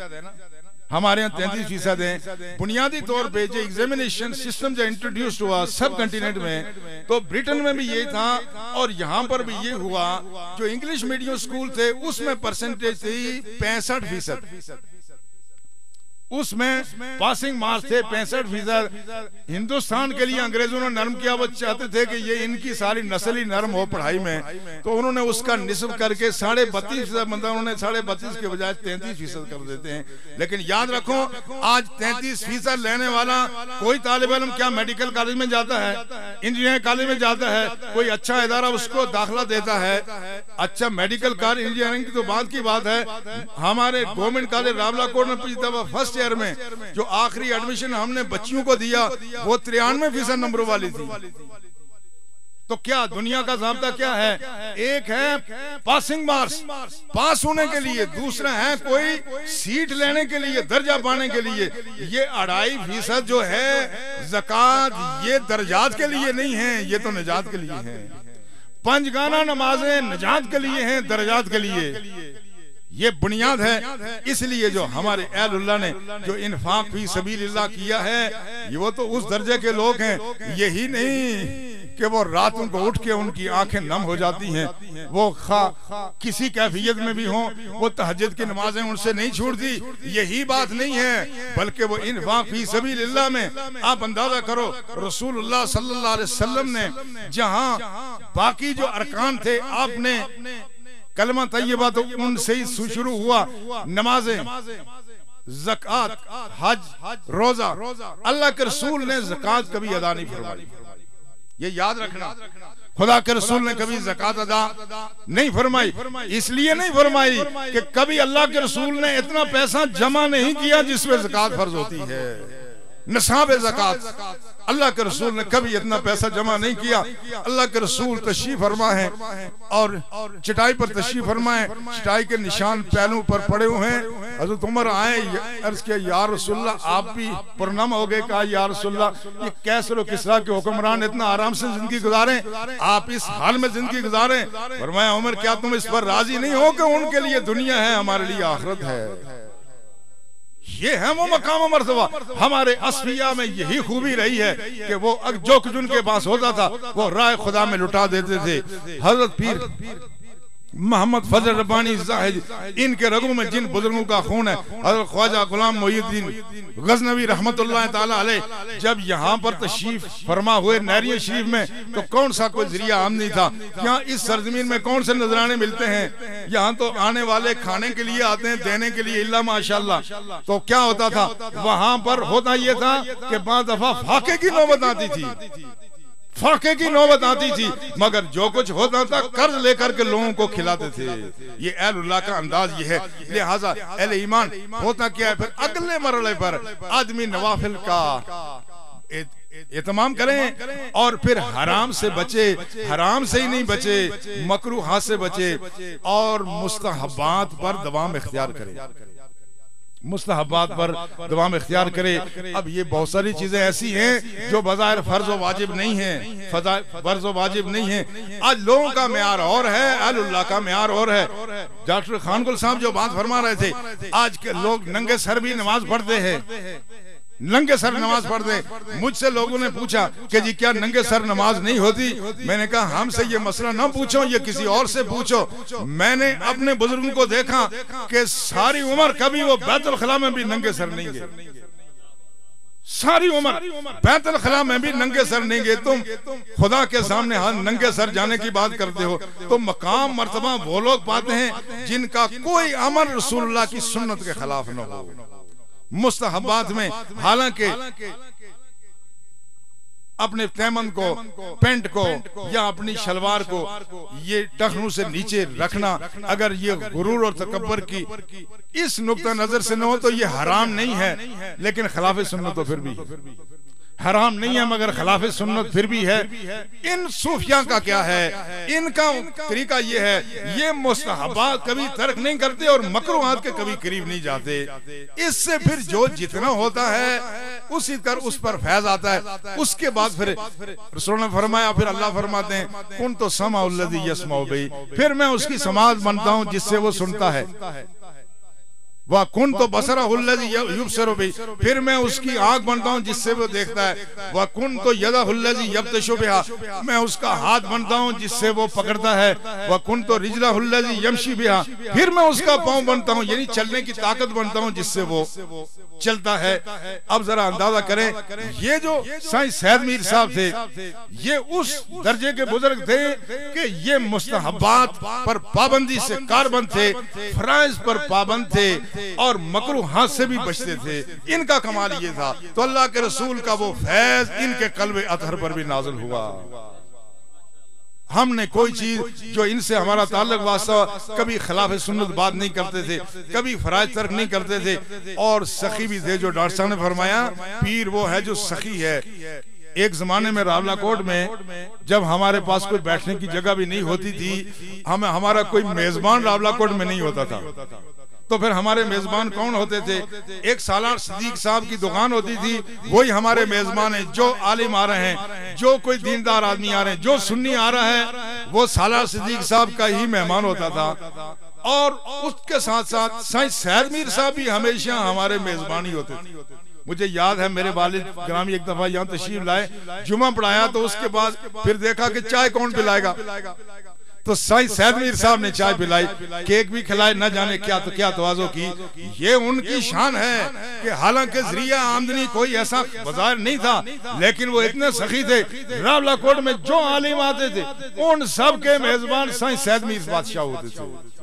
हमारे यहाँ 33% है। बुनियादी तौर पे जो एग्जामिनेशन सिस्टम जो इंट्रोड्यूस हुआ सब कंटिनेंट में, तो ब्रिटेन में भी यही था और यहाँ पर भी ये हुआ। जो इंग्लिश मीडियम स्कूल थे उसमें परसेंटेज थी 65%, उसमें पासिंग मार्क्स थे 65%। हिंदुस्तान के लिए अंग्रेजों ने नरम किया, वो चाहते थे कि ये इनकी सारी नस्ल ही नरम हो पढ़ाई में, तो उन्होंने उसका निस्ब करके 32.5%, मतलब उन्होंने 32.5 के बजाय 33% कर देते हैं। लेकिन याद रखो, आज 33% लेने वाला कोई तालिब इल्म क्या मेडिकल कॉलेज में जाता है, इंजीनियरिंग कॉलेज में जाता है, कोई अच्छा इदारा उसको दाखिला देता है, अच्छा मेडिकल कॉलेज, इंजीनियरिंग की तो बात की बात है। हमारे गवर्नमेंट कॉलेज रावलाकोट में पिछली दफा फर्स्ट ईयर में जो आखिरी एडमिशन हमने बच्चियों को दिया वो 93% नंबरों वाली थी। तो क्या दुनिया का ज़ाब्ता क्या है? एक है पासिंग मार्क्स, पास होने के लिए, दूसरा है कोई सीट लेने के लिए, दर्जा पाने के लिए। ये 2.5% जो है ज़कात, ये दर्जात के लिए नहीं है, ये तो निजात के लिए है। पंजगाना नमाजें निजात के लिए हैं, दर्जात के लिए ये बुनियाद है। इसलिए जो हमारे अहलुल्लाह ने जो इन्फाक फी सबीलिल्लाह किया है, ये वो तो उस दर्जे के लोग हैं। यही नहीं कि वो रातों को उठ के उनकी आंखें नम हो जाती हैं, वो किसी कैफियत में भी हो, वो तहज्जुद की नमाजें उनसे नहीं छूटती, यही बात नहीं है। बल्कि वो इन्फाक फी सबीलिल्लाह में आप अंदाजा करो, रसूलुल्लाह सल्लल्लाहु अलैहि वसल्लम ने जहां बाकी जो अरकान थे, आपने कलमा तैयबा तो उनसे ही शुरू हुआ, नमाजें, ज़कात, हज, रोजा, अल्लाह के रसूल ने ज़कात कभी अदा नहीं फरमाई। ये याद रखना, खुदा के रसूल ने कभी ज़कात अदा नहीं फरमाई। इसलिए नहीं फरमाई कि कभी अल्लाह के रसूल ने इतना पैसा जमा नहीं किया जिसमें ज़कात फर्ज होती है। निसाब ज़कात अल्लाह के रसूल ने कभी इतना पैसा जमा नहीं किया। अल्लाह के रसूल तशरीफ फरमा है और चटाई पर तशरीफ फरमाए, चटाई के निशान पहलू पर पड़े हुए हैं। हज़रत उमर आए, अर्ज़ किया या रसूलल्लाह, आप भी पुरनम हो गए। कहा या रसूलल्लाह, ये कैसर और किसरा के हुक्मरान इतना आराम से जिंदगी गुजारें, आप इस हाल में जिंदगी गुजारें। फरमाया उमर, क्या तुम इस पर राजी नहीं हो कि उनके लिए दुनिया है, हमारे लिए आखिरत है। ये है वो मकाम मर्तबा। हमारे असफिया में यही खूबी रही है कि वो जो कुछ उनके पास होता था वो राह खुदा में लुटा देते थे। हजरत पीर मोहम्मद फजल रब्बानी ज़ाहिद, इनके रगों में जिन बुजुर्गों का खून है, हजरत ख्वाजा गुलाम मोइनुद्दीन गजनवी रहमतुल्लाह ताला अलैह जब यहाँ पर तशरीफ फरमा हुए नहरिया शरीफ में, तो कौन सा कोई जरिया आमदनी था? यहाँ इस सरजमीन में कौन से नजराने मिलते हैं? यहाँ तो आने वाले खाने के लिए आते हैं, देने के लिए इल्ला माशाल्लाह। तो क्या होता था वहां पर? होता यह था कि बाद दफा फाके की नौबत आती थी, फाके की नौबत आती थी, मगर जो कुछ होता था कर्ज लेकर के लोगों को खिलाते थे। ये अहलुल्लाह का अंदाज ये है। लिहाजा अहले ईमान होता क्या है, फिर अगले मरहले पर आदमी नवाफिल का एहतमाम करें और फिर हराम से बचे, हराम से ही नहीं बचे, मकरूहात से बचे और मुस्तहबात पर दवाम इख्तियार करें, मुस्तहबात पर दवाम इख्तियार करे। अब ये बहुत सारी चीजें ऐसी हैं जो बज़ाहिर फर्ज व वाजिब नहीं है, फर्ज व वाजिब नहीं है। आज लोगों का मेयार और है, अहलुल्लाह का मेयार और है। डॉक्टर खानकुल साहब जो बात फरमा रहे थे, आज के लोग नंगे सर भी नमाज पढ़ते हैं, नंगे सर नमाज पढ़ते। मुझसे लोगों ने पूछा कि जी क्या नंगे सर नमाज नहीं होती? मैंने कहा हमसे ये मसला ना पूछो, ये किसी और से पूछो। मैंने अपने बुजुर्गों को देखा कि सारी उम्र कभी वो बैतुल खला में भी नंगे सर नहीं गए, सारी उम्र बैतुल खला में भी नंगे सर नहीं गए। तुम खुदा के सामने हाथ नंगे सर जाने की बात करते हो। तो मकाम मर्तबा वो लोग पाते हैं जिनका कोई अमल रसूलुल्लाह की सुन्नत के खिलाफ न हो। मुस्तहबात में हालांकि अपने तैमन को, पेंट को या अपनी शलवार को ये टखनों से नीचे रखना, अगर ये गुरूर और तकब्बर की इस नुक्ता नजर से न हो तो ये हराम नहीं है, लेकिन खिलाफ सुन्नत तो फिर भी हराम नहीं है, मगर खिलाफ सुन्नत फिर भी है। इन सूफिया का क्या है, इनका तरीका ये है, ये मुस्तहबात कभी तर्क नहीं करते और मकरूहात के कभी करीब नहीं जाते। इससे फिर जो जितना होता है उसी कर उस पर फैज आता है। उसके बाद फिर रसूल ने फरमाया, फिर अल्लाह फरमाते हैं कुन तो समाउल्लज़ी यस्माउ बिही, फिर मैं उसकी समाअत बनता हूँ जिससे वो सुनता है। वह कुन तो बसरहुल्लज़ी युबसिरु बिही, फिर मैं उसकी आंख बनता हूँ जिससे वो देखता है। वह कुन तो यदहुल्लज़ी यब्तिशु बिहा, मैं उसका हाथ बनता हूँ जिससे वो पकड़ता है। वह कुन तो रिजलहुल्लज़ी यमशी बिहा, फिर मैं उसका पाँव बनता हूँ, यानी चलने की ताकत बनता हूँ जिससे वो चलता है। अब जरा अंदाजा करें, ये जो साईं सैयद मीर साहब थे, ये उस दर्जे के बुजुर्ग थे कि ये मुस्तहबात पर पाबंदी से कारबंद थे, फराइज पर पाबंद थे और मकरूहात से भी बचते थे। इनका कमाल ये था, तो अल्लाह के रसूल का वो फैज इनके कल्बे अतहर पर भी नाज़िल हुआ। हमने कोई चीज जो इनसे हमारा ताल्लुक वास्ता, कभी खिलाफ सुन्नत बात नहीं करते थे, कभी फराइज तर्क नहीं करते थे, और सखी भी थे। जो डॉक्टर साहब ने फरमाया, पीर वो है जो सखी है। एक जमाने में रावलाकोट में जब हमारे पास कोई बैठने की जगह भी नहीं होती थी, हमारा कोई मेजबान रावलाकोट में नहीं होता था, तो फिर हमारे मेजबान कौन होते थे? एक सालार सिद्दीक साहब की दुकान होती थी, वही हमारे मेजबान है। जो आलिम आ रहे हैं, जो कोई दीनदार आदमी आ रहे हैं, जो सुन्नी आ रहा है, वो सालार सिद्दीक साहब का ही मेहमान होता था। और उसके साथ साथ साईं सैयद मीर साहब भी हमेशा हमारे मेजबान ही होते थे। मुझे याद है मेरे वालिद ग्रामी एक दफा यहाँ तशरीफ लाए, जुमा पढ़ाया, तो उसके बाद फिर देखा कि चाय कौन पिलाएगा, तो साईं सैयद मीर साहब ने चाय पिलाई, केक भी खिलाए, न जाने क्या तो क्या तवाज़ो की। ये उनकी शान है कि हालांकि जरिया आमदनी कोई ऐसा बाजार नहीं था, लेकिन वो इतने सखी थे। रावलाकोट में जो आलिम आते थे, उन सब के मेजबान साईं सैयद मीर बादशाह होते थे।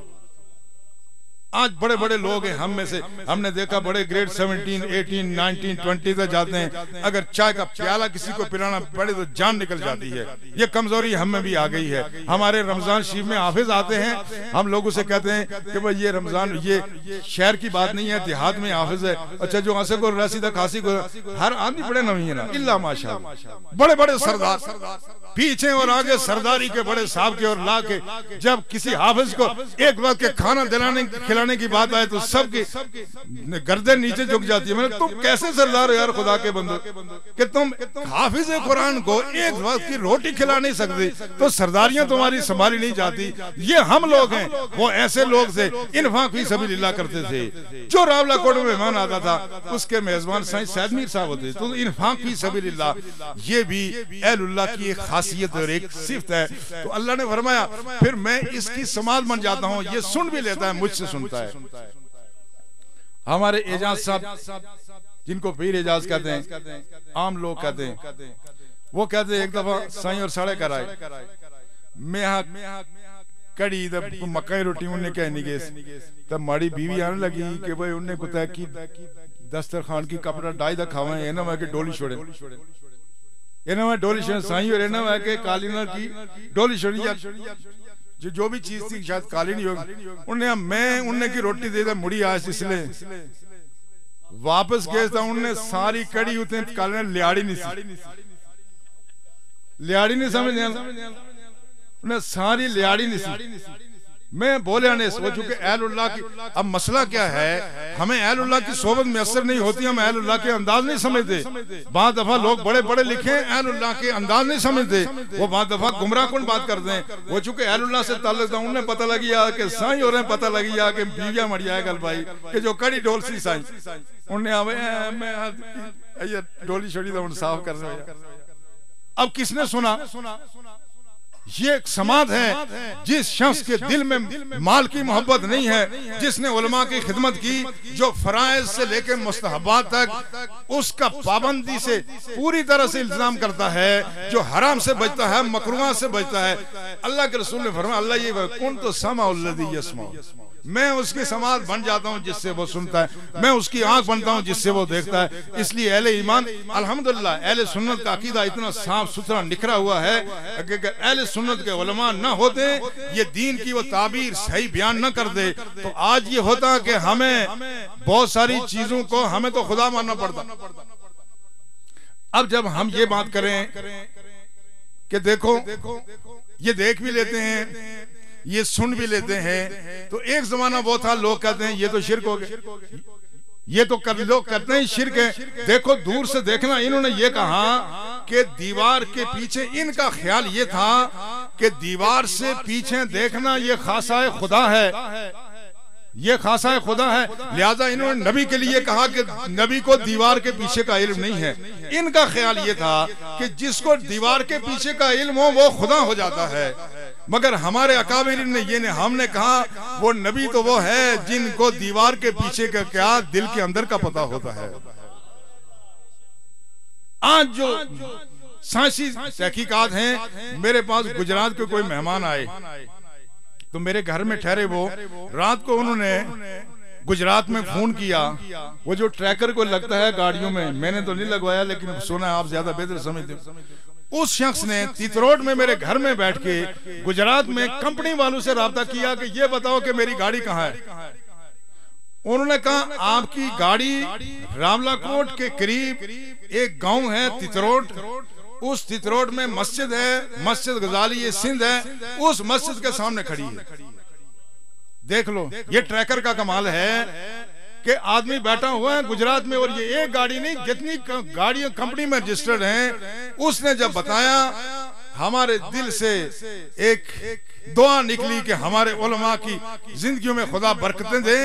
आज बड़े बड़े लोग हैं, हम में से हमने देखा बड़े ग्रेड 17, 18, 19, 20 तक जाते हैं। अगर चाय का प्याला किसी को पिलाना पड़े तो जान निकल जाती है। ये कमजोरी हम में भी आ गई है। हमारे रमजान शरीफ में हाफिज आते हैं, हम लोगों से कहते हैं कि भाई ये रमजान, ये शहर की बात नहीं है, देहात में हाफिज है। अच्छा, जो हंसे को रसीदा खांसी को हर आदमी पड़े नहीं है ना, इल्ला माशा। बड़े बड़े सरदार पीछे और आगे सरदारी के बड़े साहब के और ला के, जब किसी हाफिज को एक वक्त के खाना दिलाने खिलाने की बात आए तो सबकी गर्दन नीचे झुक जाती है। मैंने, तुम कैसे सरदार हो यार खुदा के बंदे, कि तुम हाफिज कुरान को एक वक्त की रोटी खिला नहीं सकते, तो सरदारियां तुम्हारी संभाली नहीं जाती। ये हम लोग हैं, वो ऐसे लोग थे, इन्फाक फी सबीलिल्लाह करते थे। जो रावलाकोट में मेहमान आता था, उसके मेजबान साईं सैयद मीर साहब होते, तो इन्फाक फी सबीलिल्लाह ये भी अहलुल्लाह की एक खासियत और एक सिफत है। तो अल्लाह ने फरमाया, फिर मैं इसकी समाज बन जाता हूँ। ये सुन भी लेता है, मुझसे सुनता है। हमारे एजाज साहब, जिनको पीर एजाज कहते हैं, आम लोग कहते हैं, वो कहते हैं एक दफा साईं और साढ़े कर आए, मैं कड़ी मक्का रोटी उन्हें कहनी गए, तब माड़ी बीवी आने लगी कि भाई उन्हें कुत्ता की दस्तरखान की कपड़ा डाई दा खावे, ना मैं डोली छोड़े, मैं डोली छोड़े साईं, और ना मैं के कालीना की डोली छोड़ी, जो भी चीज थी शायद काली नहीं होगी। उन्हें मैं उन्हें की रोटी दे दा मुड़ी आज, इसलिए वापस गए था। उन्हें सारी कड़ी उतने काली ने लियाड़ी नहीं समझ, उन्हें सारी लियाड़ी नहीं। मैं बोले ने सोचू कि अहलुल्लाह की, अब मसला क्या है, हमें अहलुल्लाह की सोबत में असर नहीं होती, हम अहलुल्लाह के अंदाज नहीं समझते। बाद दफा लोग बड़े बड़े लिखे अहलुल्लाह के अंदाज नहीं समझते, वो बाद दफा गुमराह कौन बात करते हैं। वो चूंकि अहलुल्लाह से ताल्लुक था, उन्हें पता लगी या कि साईं और पता लगी या कि बीविया मरिया गल भाई कि जो कड़ी डोल सी साईं, उन्हें मैं डोली छोड़ी था उन साफ करने। अब किसने सुना? ये एक समाज है, जिस शख्स के दिल में माल की मोहब्बत नहीं है, जिसने उलमा की खिदमत की, जो फराइज से लेकर मुस्तहबात तक उसका पाबंदी से पूरी तरह से इल्जाम करता है, जो हराम से बचता है, मकरूहा से बचता है। अल्लाह के रसूल ने फरमाया, अल्लाह ये कुन तो समाउल्लज़ी यस्माउ, मैं उसकी समाज बन जाता हूँ जिससे वो सुनता है, मैं उसकी आंख बनता हूँ जिससे वो देखता है। इसलिए अहले ईमान अल्हम्दुलिल्लाह अहले सुन्नत का अकीदा इतना साफ सुथरा निखरा हुआ है कि अहले सुन्नत के उलमा न होते, ये दीन की वो ताबीर सही बयान न कर दे, तो आज ये होता कि हमें बहुत सारी चीजों को हमें तो खुदा मानना पड़ता। अब जब हम ये बात करें कि देखो ये देख भी लेते हैं, ये सुन भी लेते हैं, तो एक जमाना वो था लोग कहते हैं ये तो शिर्क हो गए, ये तो लोग कहते हैं शिर्क है। देखो दूर से देखना, इन्होंने ये कहा कि दीवार के पीछे, इनका ख्याल ये था कि दीवार से पीछे देखना ये खासा खुदा है, ये खासा खुदा है, लिहाजा इन्होंने नबी के लिए कहा कि नबी को दीवार के पीछे का इल्म नहीं है। इनका ख्याल ये था कि जिसको दीवार के पीछे का इल्म हो वो खुदा हो जाता है। मगर हमारे अकाबिरीन ने ये हमने कहा वो नबी तो वो है जिनको दीवार के पीछे का क्या दिल के अंदर का पता होता है। आज जो साइंसी तहकीकात हैं, मेरे पास गुजरात के कोई मेहमान आए तो मेरे घर में ठहरे, वो रात को उन्होंने गुजरात में फोन किया, वो जो ट्रैकर को लगता है गाड़ियों में, मैंने तो नहीं लगवाया लेकिन सुना आप ज्यादा बेहतर समझते, उस शख्स ने तितरोड में मेरे घर में बैठ के गुजरात में कंपनी वालों से राब्ता किया कि ये बताओ कि मेरी गाड़ी कहाँ है। उन्होंने कहा आपकी गाड़ी रामलाकोट के करीब एक गांव है तितरोड, उस तितरोड में मस्जिद है, मस्जिद गजाली सिंध है, उस मस्जिद के सामने खड़ी है। देख लो ये ट्रैकर का कमाल है कि आदमी बैठा हुआ है गुजरात में, और ये एक गाड़ी नहीं जितनी गाड़ियां कंपनी में रजिस्टर्ड हैं, उसने जब बताया हमारे दिल से एक दुआ निकली कि हमारे उलमा की जिंदगियों में खुदा बरकतें दे,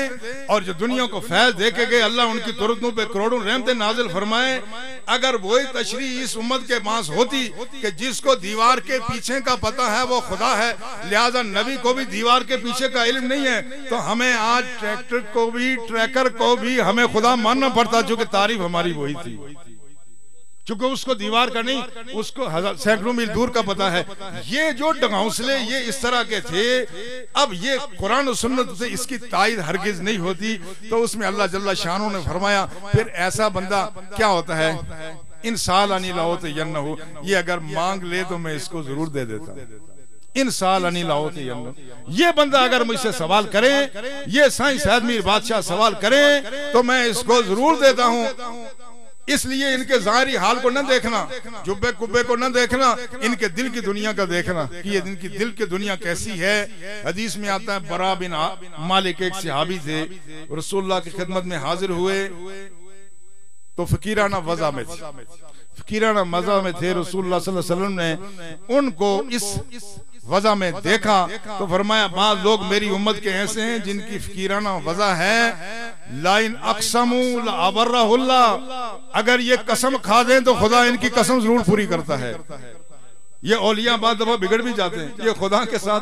और जो दुनिया को फैज दे के गए अल्लाह उनकी तुरंतों पे करोड़ों रहमतें नाजिल फरमाए। अगर वही तशरीह इस उम्मत के पास होती कि जिसको दीवार के पीछे का पता है वो खुदा है, लिहाजा नबी को भी दीवार के पीछे का इल्म नहीं है, तो हमें आज ट्रैकर को भी हमें खुदा मानना पड़ता, जो कि तारीफ हमारी वही थी, क्योंकि उसको दीवार का नहीं, उसको सैकड़ों मील दूर का पता है। ये जो डगाउसले ये इस तरह के थे, अब ये कुरान और सुन्नत से इसकी तायद हरगिज नहीं होती, तो उसमें अल्लाह जल्ला शानों ने फरमाया फिर ऐसा बंदा क्या होता है, इंसान अनी लाओ तो यन्नहु, ये अगर मांग ले तो मैं इसको जरूर दे देता, इंसान अनी लाओ तो यन्नहु, ये बंदा अगर मुझसे सवाल करे, ये साइंस आदमी बादशाह सवाल करे तो मैं इसको जरूर देता हूँ। इसलिए इनके ज़ाहिरी हाल को न देखना, जुब्बे कुब्बे को न देखना, इनके दिल की दुनिया का देखना कि ये इनकी दिल की दुनिया कैसी है। हदीस में आता है बरा बिन मालिक एक सहाबी थे, रसूलुल्लाह की खिदमत में हाजिर हुए तो फकीराना वज़ा में थे, फकीराना मज़ा में थे। रसूलुल्लाह सल्लल्लाहु अलैहि वसल्लम ने उनको इस वज़ा में देखा तो फरमाया बाद लोग मेरी उम्मत के ऐसे हैं जिनकी फकीराना वज़ा है लाइन अक़समू लअबर्रहुल्लाह, अगर ये कसम खा दें तो खुदा इनकी कसम जरूर पूरी करता है। ये औलिया बाद दफा बिगड़ भी जाते हैं, ये खुदा के साथ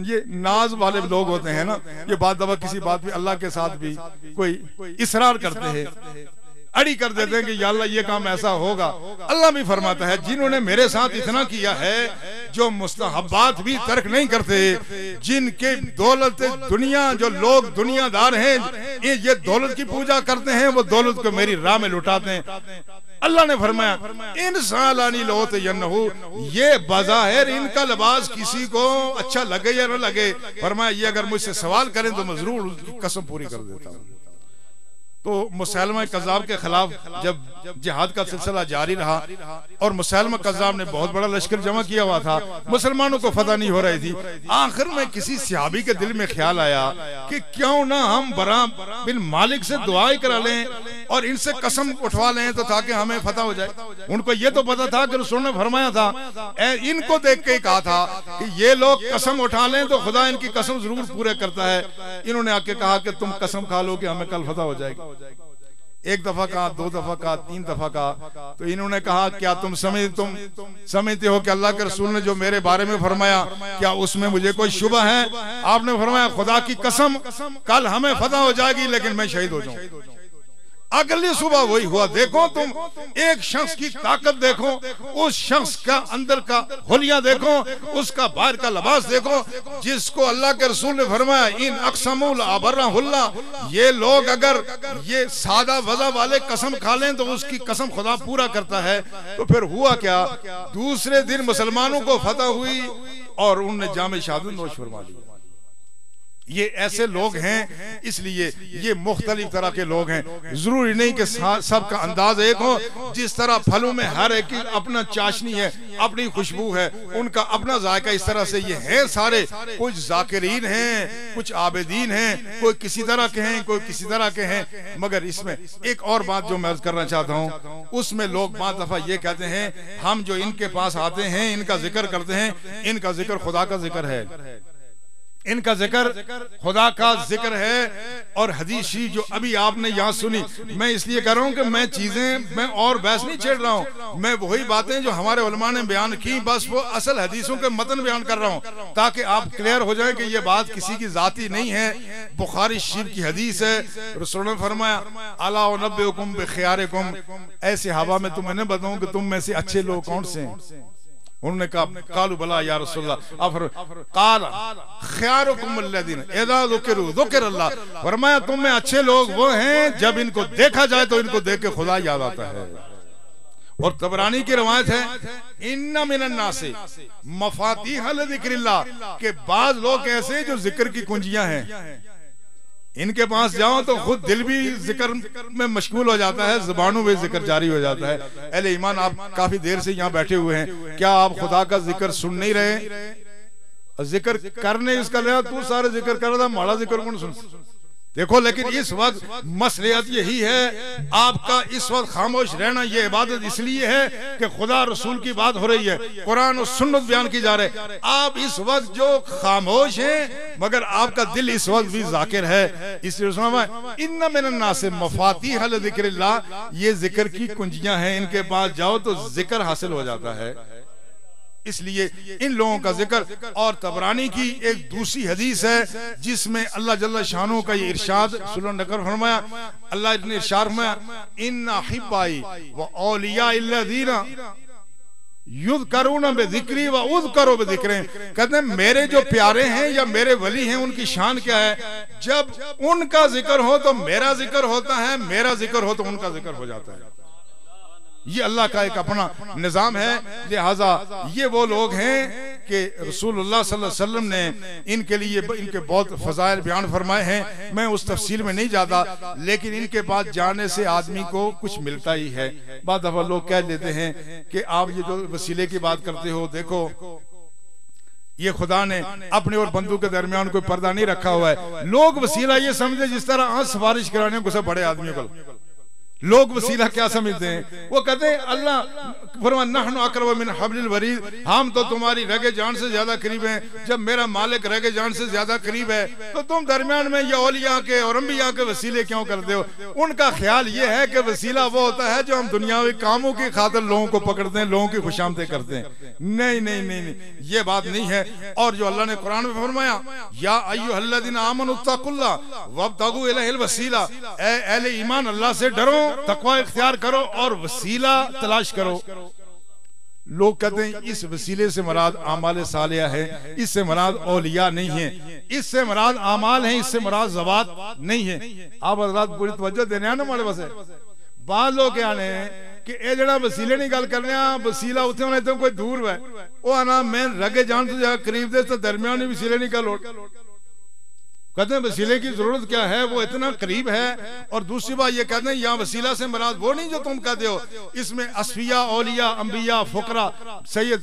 ये नाज वाले लोग होते हैं ना, ये बाद दफा किसी बात पे अल्लाह के साथ भी कोई इसरार करते हैं, अड़ी कर देते हैं कि या अल्लाह ये काम ऐसा होगा। अल्लाह भी फरमाता है जिन्होंने मेरे साथ इतना किया है, जो मुस्तहब्बात भी तर्क नहीं करते, जिनके दौलत दुनिया, जो लोग दुनियादार हैं ये दौलत की पूजा करते हैं, वो दौलत को मेरी राह में लुटाते हैं। अल्लाह ने फरमाया इंसान आनी लो तो यन्नहु, ये बज़ाहिर इनका लिबास किसी को अच्छा लगे या न लगे, फरमाया ये अगर मुझसे सवाल करें तो मैं जरूर उसकी कसम पूरी कर देता हूँ। तो मुसैलमा कज़्ज़ाब के खिलाफ जब जिहाद का सिलसिला जारी रहा और मुसैलमा कज़्ज़ाब ने बहुत बड़ा लश्कर जमा किया हुआ था, मुसलमानों को फतह नहीं हो रही थी, आखिर में किसी सहाबी के दिल में ख्याल आया कि क्यों ना हम बरा बिन मालिक से दुआई करा लें और इनसे कसम उठवा लें, तो ताकि हमें फतह हो जाए। उनको ये तो पता था कि रसूल ने फरमाया था, इनको देख के कहा था कि ये लोग कसम उठा लें तो खुदा इनकी कसम जरूर पूरे करता है। इन्होंने आके कहा कि तुम कसम खा लो कि हमें कल फतह हो जाएगी। एक दफा कहा, दो दफा कहा, तीन दफा कहा, तो इन्होंने कहा क्या तुम समझते हो कि अल्लाह के रसूल ने जो मेरे बारे में फरमाया क्या उसमें मुझे कोई शुबह है? आपने फरमाया खुदा की कसम कल हमें फतह हो जाएगी लेकिन मैं शहीद हो जाऊं। अगली सुबह वही हुआ। देखो तुम एक शख्स की ताकत देखो, उस शख्स का अंदर का हुलिया देखो, उसका बाहर का लिबास देखो, जिसको अल्लाह के रसूल ने फरमाया इन अक़समुल अबर्रहुल्लाह, ये लोग अगर ये सादा वज़ा वाले कसम खा लें तो उसकी कसम खुदा पूरा करता है। तो फिर हुआ क्या, दूसरे दिन मुसलमानों को फतह हुई और उनने जामे शहादत नोश फरमा ली। ये ऐसे लोग हैं, इसलिए ये मुख्तलिफ तरह के लोग हैं। जरूरी नहीं कि सबका अंदाज एक हो। जिस तरह फलों में हर एक की अपना चाशनी है, अपनी खुशबू है, उनका अपना जायका, इस तरह से ये हैं सारे। कुछ जाकिरीन हैं, कुछ आबिदीन हैं, कोई किसी तरह के हैं, कोई किसी तरह के हैं। मगर इसमें एक और बात जो मैं अर्ज करना चाहता हूँ, उसमें लोग बात दफा ये कहते हैं हम जो इनके पास आते हैं इनका जिक्र करते हैं, इनका जिक्र खुदा का जिक्र है, इनका जिक्र खुदा का जिक्र है। और हदीस शरीफ जो अभी आपने यहाँ सुनी, मैं इसलिए कह रहा हूँ कि मैं चीजें मैं और बहस नहीं छेड़ रहा हूँ, मैं वही बातें जो हमारे उलमा ने बयान की, बस वो असल हदीसों के मतन बयान कर रहा हूँ, ताकि आप क्लियर हो जाए कि ये बात किसी की जाती नहीं है। बुखारी शरीफ की हदीस है, रसूल ने फरमाया अला उनब्बिउकुम बिखियारिकुम, ऐसे हवा में तुम्हें नहीं बताऊं कि तुम में से अच्छे लोग कौन से हैं। उन्होंने कहा कालू भला या रसूलल्लाह, काल खियारुकुम अल्लज़ीना इज़ा ज़ुकिरल्लाह, फरमाया तुम में अच्छे लोग वो हैं जब इनको देखा जाए तो इनको देख के खुदा याद आता है। और तबरानी की रवायत है इन्ना मिनन नासे मफातीह लिज़िक्रिल्लाह, के बाद लोग ऐसे जो जिक्र की कुंजियां हैं, इनके पास जाओ तो खुद दिल भी जिक्र में मशगूल हो जाता है, जुबानों में जिक्र जारी हो जाता है। अहले ईमान, आप काफी देर से यहाँ बैठे हुए हैं, क्या आप खुदा का जिक्र सुन नहीं रहे? जिक्र करने इसका लिया तू सारे जिक्र कर रहा था, माड़ा जिक्र कौन सुन। देखो, लेकिन इस वक्त मसलियत यही है, आपका इस वक्त खामोश रहना ये इबादत इसलिए है कि खुदा रसूल की बात हो रही है, कुरान और सुन्नत बयान की जा रहे है। आप इस वक्त जो खामोश हैं, मगर आपका दिल इस वक्त भी जाकिर है। इसलिए इन्ना मिनन नासे मफातीह लिज़िक्रिल्लाह, ये जिक्र की कुंजियां हैं, इनके पास जाओ तो जिक्र हासिल हो जाता है। इसलिए इन लोगों का जिक्र। और तबरानी की एक दूसरी हदीस है जिसमें अल्लाह जल्ल शानू का ये इरशाद सुनकर फरमाया, अल्लाह ने इरशाद फरमाया इन्ना हिब्बाई व औलिया इल्लज़ीना युज़करूना बिज़िक्री व उज़करू बिज़िक्री, कहते हैं मेरे जो प्यारे हैं या मेरे वली हैं उनकी शान क्या है, जब उनका जिक्र हो तो मेरा जिक्र होता है, मेरा जिक्र हो तो उनका जिक्र हो जाता है। ये अल्लाह का एक अपना निजाम है। लिहाजा ये वो लोग हैं कि रसूलुल्लाह सल्लल्लाहु अलैहि वसल्लम ने इनके लिए इनके बहुत फजाइल बयान फरमाए हैं। मैं उस तफसील में नहीं जाता, लेकिन इनके पास जाने से आदमी को कुछ मिलता ही है। बाद दफा लोग कह देते हैं कि आप ये जो वसीले की बात करते हो, देखो ये खुदा ने अपने और बंदू के दरमियान कोई पर्दा नहीं रखा हुआ है। लोग वसीला ये समझे जिस तरह आज सिफारिश कराने को सब बड़े आदमियों को लोग वसीला क्या समझते हैं, वो कहते हैं अल्लाह फरमाया नहनु अक़रबु मिन हब्लिल वरीद, हम तो तुम्हारी रगे जान से ज्यादा करीब हैं। जब मेरा मालिक रगे जान से ज्यादा करीब है तो तुम दरमियान में ये औलिया के और अंबिया के वसीले क्यों करते हो? उनका ख्याल ये है कि वसीला वो होता है जो हम दुनियावी कामों की खातिर लोगों को पकड़ते हैं, लोगों की खुशामदें करते हैं। नहीं नहीं नहीं नहीं, ये बात नहीं है। और जो अल्लाह ने कुरान में फरमाया या अय्युहल्लज़ीना आमनुत्तकुल्लाह वब्तगू इलैहिल वसीला, ऐ अहले ईमान अल्लाह से डरो, तकवा इख्तियार करो और वसीला तलाश करो। लोग कहते हैं इस वसीले से मुराद आमाल सालिया है, इससे मुराद औलिया नहीं है, इससे मुराद आमाल है, इससे मुराद ज़वात नहीं है। आप हज़रात पूरी तवज्जो देने ना हमारे पास बाद लोग क्या ने कि ए जड़ा वसीले नहीं गल करने, वसीला उथे होने तो कोई दूर है, वो आना मैं रगे जान तो ज्यादा करीब दे तो दरमियानी वसीले नहीं कर लोट। कहते हैं वसीले की जरूरत क्या है, वो इतना करीब है। और दूसरी बात ये कहते हैं यहाँ वसीला से मुराद वो नहीं जो तुम कहते हो, इसमें असफिया, औलिया, अंबिया, फुकरा, सैयद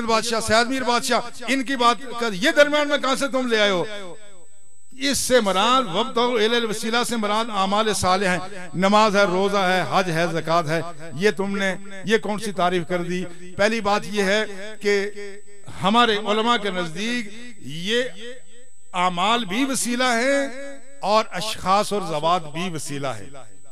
बादशाह, सैयद मीर बादशाह, इनकी बात कर, ये दरमियान में कहां से तुम ले आए हो? इससे मुराद वब्तगू इलैहिल वसीला से मुराद आमाल सालिह है, नमाज है, रोजा है, हज है, ज़कात है। ये तुमने ये कौन सी तारीफ कर दी? पहली बात ये है कि हमारे उलमा के नजदीक ये आमाल भी वसीला है और अशखास और ज़वात भी वसीला है।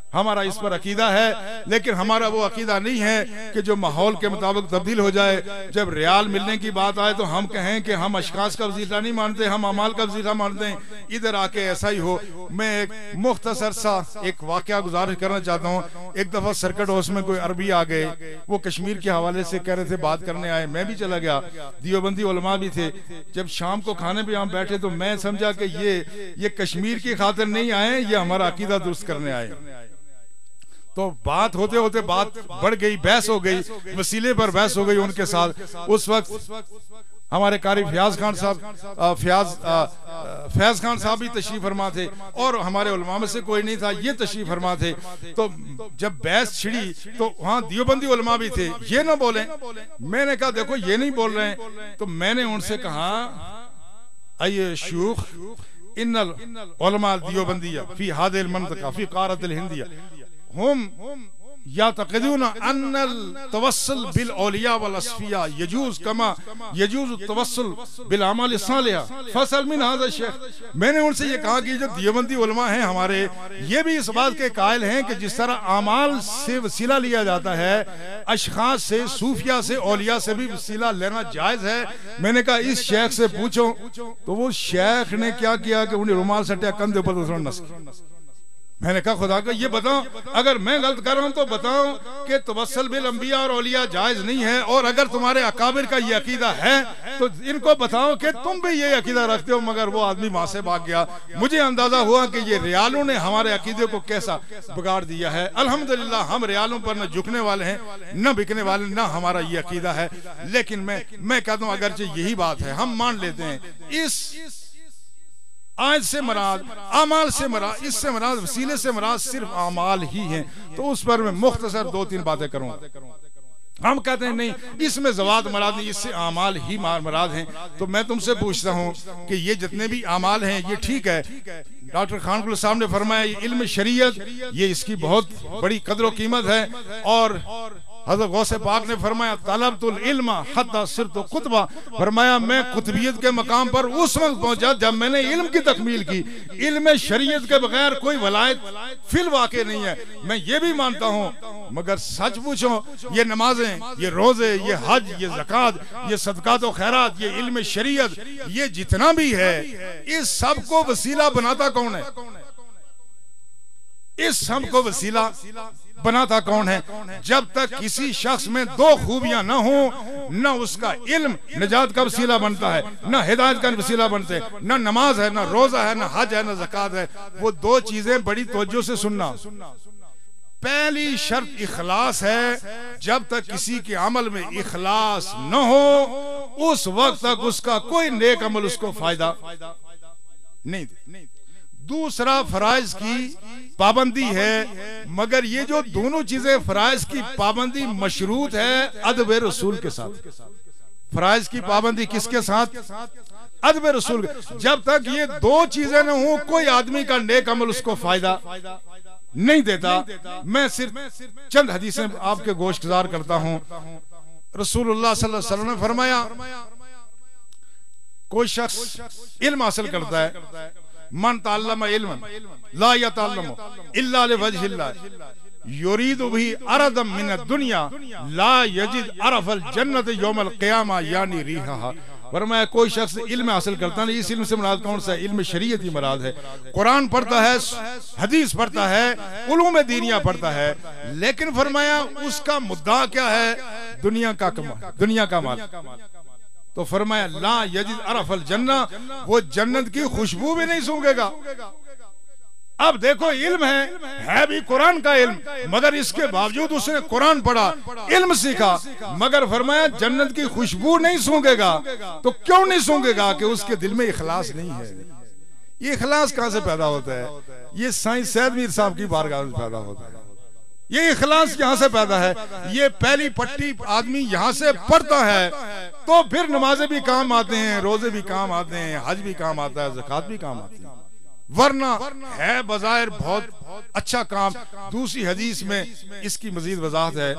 हमारा इस पर अकीदा है, लेकिन हमारा वो अकीदा नहीं है कि जो माहौल के मुताबिक तब्दील हो जाए। जब रियाल मिलने की बात आए तो हम कहें कि हम अशखास का वजीफा नहीं मानते, हम अमाल का वजीफा मानते हैं। इधर आके ऐसा ही हो। मैं एक मुख्तसर सा एक वाकया गुजारिश करना चाहता हूँ। एक दफा सर्किट हाउस में कोई अरबी आ गए, वो कश्मीर के हवाले से कह रहे थे, बात करने आए, मैं भी चला गया, दियोबंदी उलमा भी थे। जब शाम को खाने पे हम बैठे तो मैं समझा कि ये कश्मीर की खातिर नहीं आए, ये हमारा अकीदा दुरुस्त करने आए। तो बात होते होते बात बढ़ गई, बहस हो गई, वसीले पर बहस हो गई उनके साथ। उस वक्त हमारे कारी फयाज खान साहब भी तशरीफ फरमा थे और हमारे उलमा में से कोई नहीं था, ये तशरीफ फरमा थे। तो जब बहस छिड़ी तो वहाँ दियोबंदी उलमा भी थे, ये ना बोले। मैंने कहा देखो ये नहीं बोल रहे हैं। तो मैंने उनसे कहा आइए शयूख इन्नल उलमा दियोबंदिया फी हादिल मंतका फी क़ारतिल हिंदिया हम या तक़दूना अन्नल तवस्सुल बिल औलिया वल अस्फिया यजूज कमा यजूज तवस्सुल बिल अमाल सालिहा फसल मिन हाज़ा शेख। मैंने उनसे ये कहा कि जो दियोबंदी उलमा हैं हमारे, ये भी इस बात के कायल हैं कि जिस तरह अमाल से वसीला लिया जाता है, अशखास से, सूफिया से, औलिया से भी वसीला लेना जायज है। मैंने कहा इस शेख से पूछो। तो वो शेख ने क्या किया कि उन्हें रुमाल सटिया कंधे पर दूसरा नस। मैंने कहा खुदा का ये बताओ, अगर मैं गलत कर रहा हूं तो बताओ कि तवस्सुल बिल अंबिया और औलिया जायज नहीं है, और अगर तुम्हारे अकाबिर का ये अकीदा है तो इनको बताओ कि तुम भी ये अकीदा रखते हो। मगर वो आदमी वहां से भाग गया। मुझे अंदाजा हुआ कि ये रियालों ने हमारे अकीदे को कैसा बिगाड़ दिया है। अल्हम्दुलिल्लाह हम रियालों पर न झुकने वाले हैं, न बिकने वाले, न हमारा ये अकीदा है। लेकिन मैं कहता हूँ अगरचे यही बात है, हम मान लेते हैं इस आज से मराद अमाल से मराद, इससे मराद वसीले से मराद सिर्फ अमाल ही हैं। तो उस पर मैं मुख्तसर 2-3 बातें करूं। हम कहते हैं नहीं, इसमें ज़वात मराद नहीं, इससे अमाल ही मराद हैं। तो मैं तुमसे पूछता हूं कि ये जितने भी अमाल हैं ये ठीक है। डॉक्टर खानकुल साहब ने फरमाया इल्म शरीयत ये इसकी बहुत बड़ी कदर कीमत है। और हज़रत गौसे पाक ने फरमाया तलबतुल इल्म हत्ता सिरतु कुतबा, फरमाया मैं कुतबियत के मकाम पर उस वक्त पहुंचा जब मैंने इल्म की तकमील की। इल्म शरीयत के बगैर कोई वलायत फिल वाक़े नहीं है, मैं ये भी मानता हूँ। मगर सच पूछो, ये नमाजें, ये रोजे, ये हज, ये ज़कात, ये सदकात व खैरात, ये इल्म शरीयत, ये जितना भी है, इस सब को वसीला बनाता कौन है? इस सब को वसीला बनाता कौन है? जब तक किसी शख्स में 2 खूबियां न हो, न उसका इल्म निजात का वसीला बनता है, न हिदायत का वसीला बनते हैं, न नमाज है, न रोजा है, न हज है, न ज़कात है। वो 2 चीजें बड़ी तवज्जो से सुनना। पहली शर्त इखलास है। जब तक किसी के अमल में इखलास न हो उस वक्त तक उसका कोई नेक अमल उसको फायदा नहीं दे। दूसरा फराइज की पाबंदी है। मगर ये जो दोनों चीजें, फराइज की पाबंदी मशरूत है अदब रसूल के साथ। फराइज की पाबंदी किसके साथ? अदब रसूल। जब तक ये 2 चीजें न हो कोई आदमी का नेक अमल उसको फायदा नहीं देता। मैं सिर्फ चंद हदीसें आपके गोश्तजार करता हूं। रसूलुल्लाह सल्लल्लाहु अलैहि वसल्लम ने फरमाया कोई शख्स इल्म हासिल करता है, मन तअल्लम इल्मन ला यतअल्लमु इल्ला लिवजहिल्लाह युरीदु बिही अरदम मिन दुनिया ला यजिद अरफल जन्नत यौमल क़ियामा यानी रिहा। फरमाया कोई शख्स इल्म हासिल करता है, इस इल्म से मुराद कौन सा है? इल्म शरीयत ही मुराद है। कुरान पढ़ता है, हदीस पढ़ता है, उलूम दीनिया पढ़ता है, लेकिन फरमाया उसका मुद्दा क्या है? दुनिया का कमाल, दुनिया का माल। तो फरमाया ला यजिद अरफल जन्ना, वो जन्नत की खुशबू भी नहीं सूंघेगा। अब देखो इल्म है भी कुरान का इल्म, मगर इसके बावजूद उसने कुरान पढ़ा, इल्म सीखा, मगर फरमाया जन्नत की खुशबू नहीं सूंघेगा। तो क्यों नहीं सूंघेगा? कि उसके दिल में इखलास नहीं है। ये इखलास कहां से पैदा होता है? ये साईं सैयद मीर साहब की बारगाह से पैदा होता है। ये इखलास यहाँ से पैदा है। ये पहली पट्टी आदमी यहाँ से पढ़ता है तो फिर नमाजें भी काम आते हैं, रोजे भी काम आते हैं, हज भी काम आता है, ज़कात भी काम आती है। वरना है बज़ाहिर बहुत अच्छा काम। दूसरी हदीस में इसकी मजीद वजाहत है।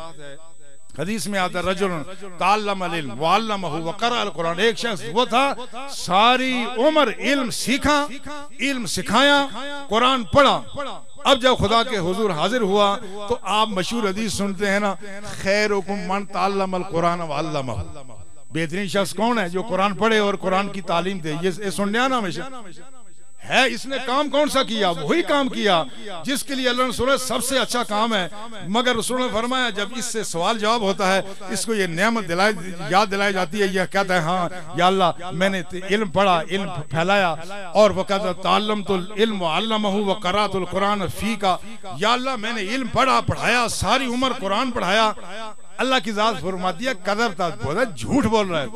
हदीस में आता रजुलन तअल्लमल इल्म व अल्लमहु व क़रअल कुरान। एक शख्स वो था सारी उम्र इल्म सीखा, इल्म सिखाया, कुरान पढ़ा। अब जब खुदा के हुजूर हाजिर हुआ तो आप मशहूर हदीस सुनते हैं ना, खैरुकुम मन तअल्लमल कुरान व अल्लमहु, बेहतरीन शख्स कौन है जो कुरान पढ़े और कुरान की तालीम दे। ये सुनने आना हमेशा है। इसने काम कौन सा किया? वही काम किया जिसके लिए अल्लाह ने सुना सबसे अच्छा काम है। मगर रसूल ने फरमाया जब इससे सवाल जवाब होता है, इसको ये नेमत याद दिलाई जाती है, यह कहता है हाँ या अल्लाह मैंने इल्म पढ़ा, इल्म फैलाया, और वो कहता तअल्लमतुल इल्म व अल्लमहु व क़राअतुल कुरान फीका, या अल्लाह मैंने इल्म पढ़ा, पढ़ाया, सारी उम्र कुरान पढ़ाया। अल्लाह की जात फरमाती है कदर था, बोला झूठ बोल रहा है।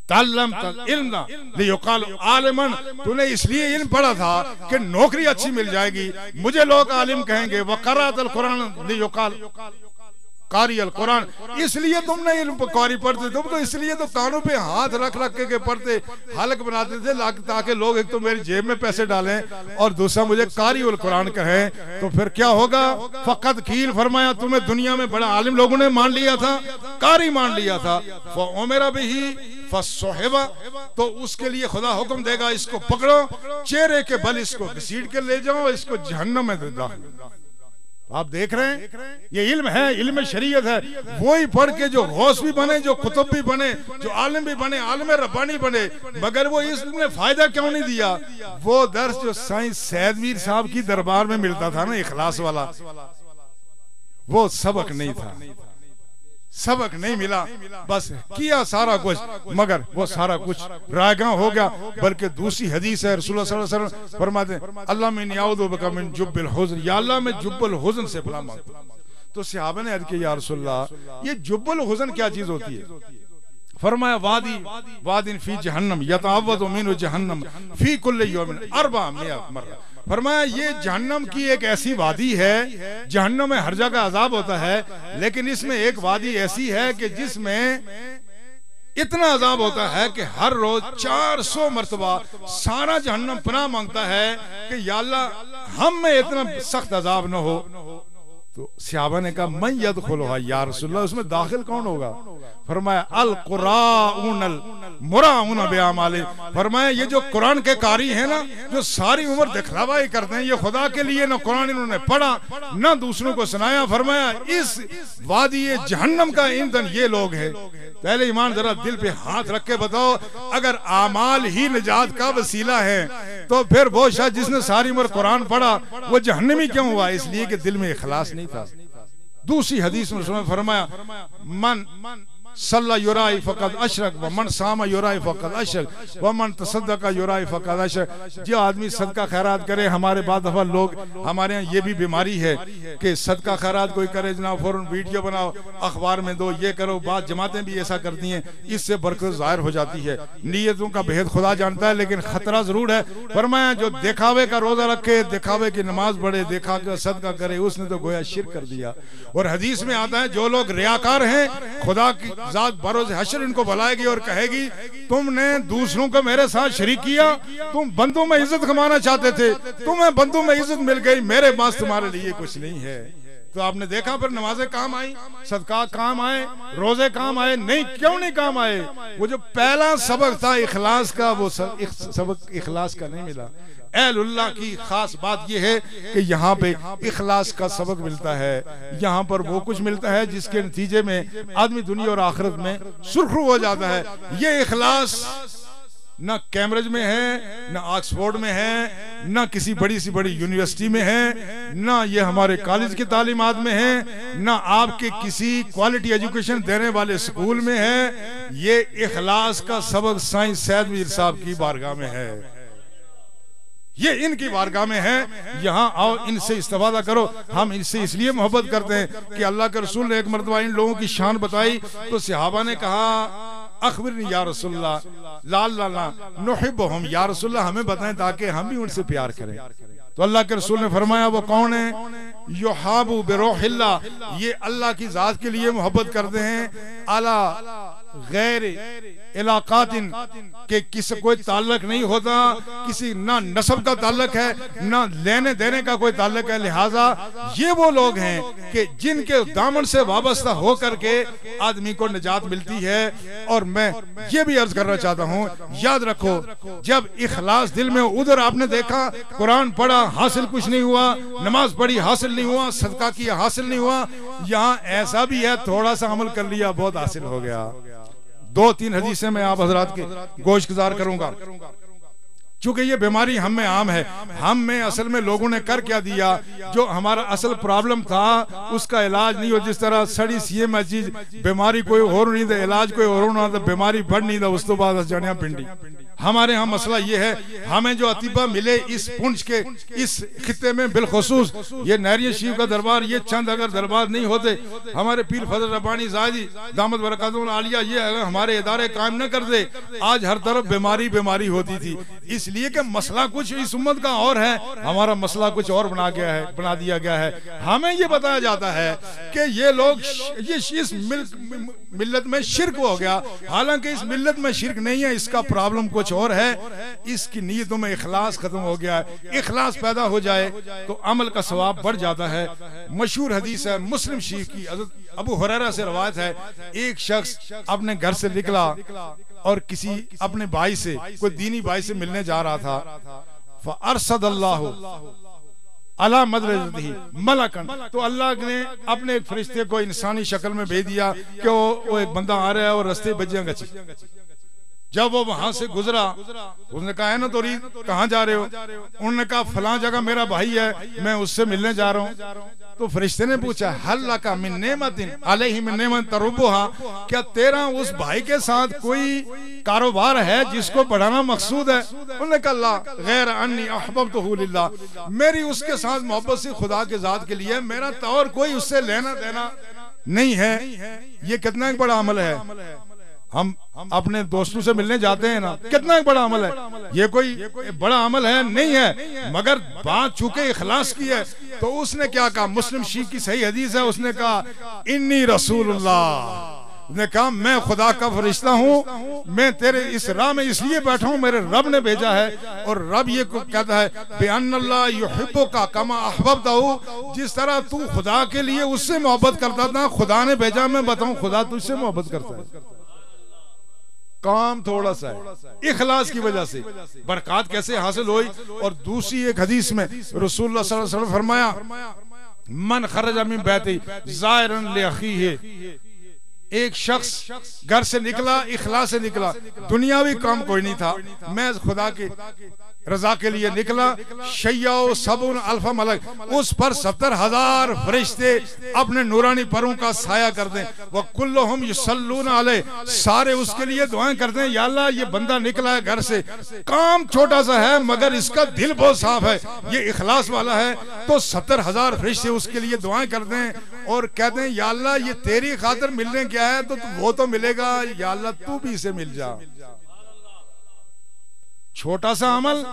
तअल्लम इल्म लियुक़ाल आलिमन, तूने इसलिए इल्म पढ़ा था कि नौकरी अच्छी मिल जाएगी, मुझे लोग आलिम कहेंगे। व क़राअतुल कुरान लियुक़ाल कारी अल कुरान, इसलिए तुमने इल्म कारी पढ़ते, तुम तो इसलिए तो कानों पे हाथ रख रख के पढ़ते, हलक बनाते थे ताकि लोग एक तो मेरी जेब में पैसे डालें और दूसरा मुझे कारी उल कुरान कहें। तो फिर क्या होगा? फकत कील, फरमाया तुम्हें दुनिया में बड़ा आलिम लोगों ने मान लिया था, कारी मान लिया था। मेरा भी फसोहेबा, तो उसके लिए खुदा हुक्म देगा इसको पकड़ो, चेहरे के बल इसको घसीट के ले जाओ, इसको जहन्नम में दे दो। आप देख रहे हैं ये इल्म है, इल्म शरीयत है। वही पढ़ के जो गौस भी बने, जो कुतुब भी बने, जो आलिम भी बने, आलिम रब्बानी बने, मगर वो इसने फायदा क्यों नहीं दिया? वो दर्स जो साईं सैयद मीर साहब की दरबार में मिलता था ना, इखलास वाला, वो सबक नहीं था, सबक नहीं मिला। बस किया सारा कुछ, मगर वो सारा कुछ रायगा हो गया। बल्कि दूसरी हदीस है, रसूलुल्लाह सल्लल्लाहु अलैहि वसल्लम फरमाते हैं अल्लाह में नियाउदु बिका मिन जुब्बिल हुज़्न, या अल्लाह मैं जुब्बुल हुज़्न से भला मांगता हूं। तो सहाबा ने अर्ज़ किया या रसूलल्लाह ये जुब्बुल हुज़्न क्या चीज होती है? फरमाया वादिन फी जहन्नम यतअव्वदु मिनहु जहन्नम फी कुल्लि यौमिन 400 मर्रा। फरमाया ये जहन्नम की एक ऐसी वादी है, जहन्नम में हर जगह अजाब होता है, लेकिन इसमें एक वादी ऐसी है कि जिसमें इतना अजाब होता है कि हर रोज 400 मरतबा सारा जहन्नम पनाह मांगता है कि या अल्लाह हम में इतना सख्त अजाब न हो। तो सहाबा ने कहा मैं यदखुलुहा या रसूलल्लाह, उसमें दाखिल कौन होगा? फरमाया अल कुराउनल मुराउन बिअमाले, फरमाया ये जो कुरान के कारी हैं ना, जो सारी उम्र दिखलावा ही करते हैं, ये खुदा के लिए ना कुरान इन्होंने पढ़ा ना दूसरों को सुनाया। फरमाया इस वादी जहन्नम का ईंधन ये लोग हैं। पहले ईमान जरा दिल पे हाथ रख के बताओ, अगर आमाल ही निजात का वसीला है तो फिर वो शायद जिसने सारी उम्र कुरान पढ़ा वो जहन्नमी क्यों हुआ? इसलिए कि दिल में इखलास नहीं था। दूसरी हदीस में फरमाया मन सल्ला युराई फकद अशरक व मन सामा युराई फकद अशरक व मन तसद्दका युराई फकद अशरक। जो आदमी सदका खैरात करे, हमारे बाद दफा लोग, हमारे यहाँ ये भी बीमारी है कि सदका खैरात कोई करे जनाब फौरन वीडियो बनाओ, अखबार में दो, ये करो। बात जमातें भी ऐसा करती हैं, इससे बरकत जाहिर हो जाती है। नीयतों का भेद खुदा जानता है, लेकिन खतरा जरूर है। फरमाया जो दिखावे का रोजा रखे, दिखावे की नमाज पढ़े, दिखा कर सदका करे, उसने तो गोया शिर्क कर दिया। और हदीस में आता है जो लोग रियाकार हैं, खुदा की जात बरोज़ हश्र इनको बुलाएगी और कहेगी तुमने दूसरों को मेरे साथ शरीक किया, तुम बंदों में इज्जत कमाना चाहते थे, तुम्हें बंदों में इज्जत मिल गई, मेरे पास तुम्हारे लिए कुछ नहीं है। तो आपने देखा फिर नमाजें काम आई, सदका काम आए, रोजे काम आए? नहीं, क्यों नहीं काम आए? वो जो पहला सबक था इखलास का, वो सबक इखलास का नहीं मिला। अहलुल्लाह की खास बात यह है कि यहाँ पे इखलास का सबक मिलता है। यहाँ पर वो कुछ मिलता है जिसके नतीजे में आदमी दुनिया और आखिरत में सुरखरू हो जाता है। ये इखलास न कैम्ब्रिज में है, न ऑक्सफोर्ड में है, न किसी बड़ी सी बड़ी यूनिवर्सिटी में है, न ये हमारे कॉलेज की तालीमात में है, न आपके किसी क्वालिटी एजुकेशन देने वाले स्कूल में है। ये इखलास का सबक साईं सैयद मीर साहब की बारगाह में है, ये इनकी बारगाह में है। यहाँ आओ, इनसे इस्तेफादा करो। हम इनसे इसलिए मोहब्बत करते हैं कि अल्लाह के रसूल ने एक मरतबा इन लोगों की शान बताई तो सहाबा ने कहा अखबिरनी या रसूलल्लाह ला नुहिब्बुहुम, या रसूलल्लाह हमें बताएं ताकि हम भी उनसे प्यार करें। तो अल्लाह के रसूल ने फरमाया वो कौन है? युहाबु बिरूहिल्लाह, ये अल्लाह की जात के लिए मोहब्बत करते हैं। अला गैर इलाकातिन के किसी कोई ताल्लुक नहीं होता, किसी ना नस्ब का ताल्लुक है ना लेने देने का कोई ताल्लुक है। लिहाजा ये वो लोग हैं कि जिनके दामन से वाबस्ता हो करके आदमी को निजात मिलती है। और मैं ये भी अर्ज करना चाहता हूँ, याद रखो जब इखलास दिल में, उधर आपने देखा कुरान पढ़ा हासिल कुछ नहीं हुआ, नमाज पढ़ी हासिल नहीं हुआ, सदका किया हासिल नहीं हुआ, यहाँ ऐसा भी है थोड़ा सा अमल कर लिया बहुत हासिल हो गया। 2-3 हदीसें मैं आप हजरात के गोश गुजार करूंगा, चूंकि ये बीमारी हम में आम है। हम में असल में लोगों ने कर क्या दिया, जो हमारा असल प्रॉब्लम था उसका इलाज नहीं हो। जिस तरह सड़ी सीए में चीज बीमारी कोई और नहीं था, इलाज कोई और होना था, बीमारी बढ़ नहीं था, उस तो बाद जानिया पिंडी। हमारे यहाँ मसला ये है, हमें जो अतीबा मिले इस पुंछ के इस खित्ते में बिलखुसूस ये नहरिया शरीफ का दरबार, ये चंद अगर दरबार नहीं होते, हमारे पीर फजल रब्बानी ज़ायदी दामद बरकातुहुल आलिया ये अगर हमारे इदारे कायम न कर दे, आज हर तरफ बीमारी बीमारी होती थी। इसलिए कि मसला कुछ इस उम्मत का और है, हमारा मसला कुछ और बना दिया गया है। हमें ये बताया जाता है कि ये लोग इस मिल्लत में शिर्क हो गया, हालांकि इस मिल्लत में शिर्क नहीं है, इसका प्रॉब्लम कुछ और है। इसकी नीयतों में इखलास खत्म हो गया है। इखलास पैदा हो जाए तो अमल का सवाब बढ़ जाता है। मशहूर हदीस है मुस्लिम शरीफ की, हज़रत अबू हुरैरा से रवायत है, एक शख्स अपने घर से निकला और किसी अपने भाई से, कोई दीनी भाई से मिलने जा रहा था। फअरसदल्लाहु अला मदरजतिही मलकन, तो अल्लाह ने अपने एक फरिश्ते को इंसानी शक्ल में भेज दिया कि वो एक बंदा आ रहा है और रास्ते बजियां गची। जब वो वहां से गुजरा, उसने कहा है ना तो कहाँ जा रहे हो? उन्होंने कहा फलां जगह मेरा भाई है, मैं उससे मिलने जा रहा हूँ। तो फरिश्ते ने पूछा हल लका मिन नेमतिन अलैहि मिन नेमत तरुबुहा, क्या तेरा उस भाई के साथ कोई कारोबार है जिसको बढ़ाना मकसूद है? उन्होंने कहा ला गैर अन्नी अहबब्तुहु लिल्लाह, मेरी उसके साथ मोहब्बत से खुदा के जात के लिए, मेरा तो और कोई उससे लेना देना नहीं है। ये कितना एक बड़ा अमल है। हम अपने दोस्तों से मिलने जाते हैं ना, कितना एक बड़ा अमल है। ये कोई बड़ा अमल है नहीं है, मगर बात चूंकि इखलास की है तो उसने क्या कहा, मुस्लिम शरीफ की सही हदीस है, उसने कहा इन्नी रसूलुल्लाह, ने कहा मैं खुदा का फरिश्ता हूँ, मैं तेरे इस राह में इसलिए बैठा हूँ, मेरे रब ने भेजा है। और रब ये कहता है बिअन्नल्लाह युहिब्बुका कमा अहबब्तहु, जिस तरह तू खुदा के लिए उससे मोहब्बत करता था, खुदा ने भेजा मैं बताऊं खुदा तुझसे मोहब्बत करता है। काम थोड़ा सा है, इखलास की वजह से बरकत कैसे हासिल हुई। और दूसरी एक हदीस में रसूलुल्लाह सल्लल्लाहु अलैहि वसल्लम फरमाया मन खरज मिन बैती ज़ायरन लिअखीहि, एक शख्स घर से निकला, इखलास से निकला, दुनियावी काम कोई नहीं था, मैं खुदा की रजा के लिए निकला। शय्याओ सबुन अल्फा मलक, उस पर 70,000 फरिश्ते अपने नूरानी परों का साया कर दें। वह कुल्लुहुम युसल्लूना अलैहि, सारे उसके लिए दुआएं करते हैं, या अल्लाह ये बंदा निकला है घर से, काम छोटा सा है मगर इसका दिल बहुत साफ है, ये इखलास वाला है, तो 70,000 फरिश्ते उसके लिए दुआएं करते हैं और कहते हैं या अल्लाह ये तेरी खातिर मिलने क्या है, तो वो तो मिलेगा, या अल्लाह तू भी इसे मिल जा। छोटा सा अमल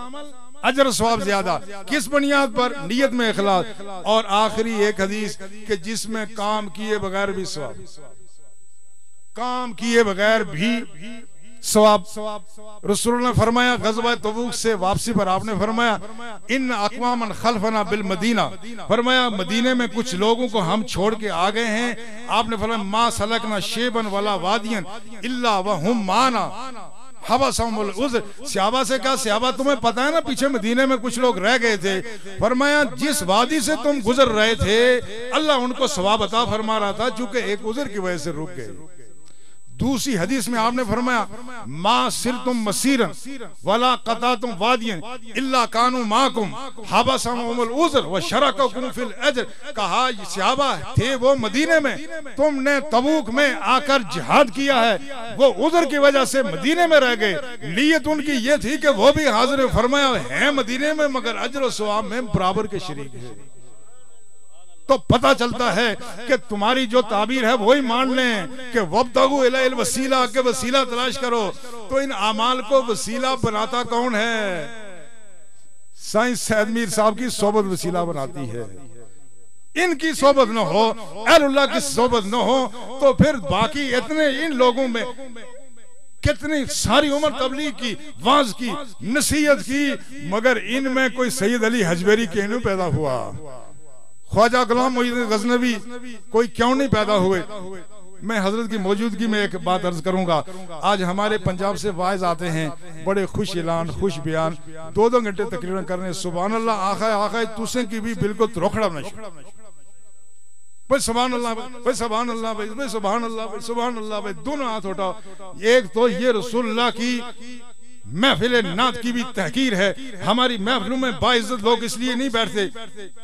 अजर सवाब ज्यादा, किस बुनियाद पर? नियत में इखलास। और आखिरी एक हदीस कि जिसमें काम किए बगैर भी सवाब, काम किए बगैर भी सवाब। रसूल ने फरमाया गज़वा तबूक से वापसी पर आपने फरमाया इन अक़वामन खल्फना बिल मदीना, फरमाया मदीने में कुछ लोगों को हम छोड़ के आ गए हैं। आपने फरमाया मा सलकना शेबन वाला वादियन इल्ला वहुम माना सहाबा से कहा सहाबा तुम्हें पता है ना पीछे मदीने में कुछ लोग रह गए थे, फरमाया जिस वादी से तुम गुजर रहे थे अल्लाह उनको सवाब अता फरमा रहा था, चूंकि एक उज़र की वजह से रुक गए। दूसरी हदीस में आपने फरमाया मा सिरतुम मसीरन वला कतातुम वादियन इल्ला कानू माकुम हबसहुमुल उज़र व शरककुम फिल अज्र, कहा सहाबा थे वो मदीने में, तुमने तबूक में आकर जिहाद किया है, वो उज़र की वजह से मदीने में रह गए, नीयत उनकी ये थी कि वो भी हाजिर, फरमाया है मदीने में मगर अज्र व सवाब में बराबर के शरीक है। तो पता चलता है कि तुम्हारी जो ताबीर है वही मान लें कि वब्तगू इलैहिल वसीला, के वसीला तलाश करो। तो इन अमाल को वसीला बनाता कौन है? साइंस सैयद मीर साहब की सोबत वसीला बनाती है। इनकी सोबत न हो, अहलुल्लाह की सोबत न हो, तो फिर बाकी इतने इन लोगों में कितनी सारी उम्र तबलीग की, वाज की, नसीहत की, मगर इनमें कोई सैयद अली हजबेरी क्यों पैदा हुआ, ख्वाजा गुलाम मोहम्मद गजनवी कोई क्यों नहीं पैदा हुए। मैं हजरत की मौजूदगी में एक बात अर्ज करूंगा। आज हमारे पंजाब से वाइज आते हैं, बड़े खुश ऐलान, खुश बयान, 2-2 घंटे तकरीरन करने, सुभान अल्लाह आखा आखा तुसे की भी बिल्कुल रोकड़ा नहीं, भाई सुभान अल्लाह, भाई सुभान अल्लाह, भाई सुभान अल्लाह, भाई सुभान अल्लाह, भाई दोनों हाथ उठाओ। एक तो ये रसूलुल्लाह की महफिल नात की भी तहकीर है। हमारी महफिलों में बाइज्जत लोग इसलिए नहीं बैठते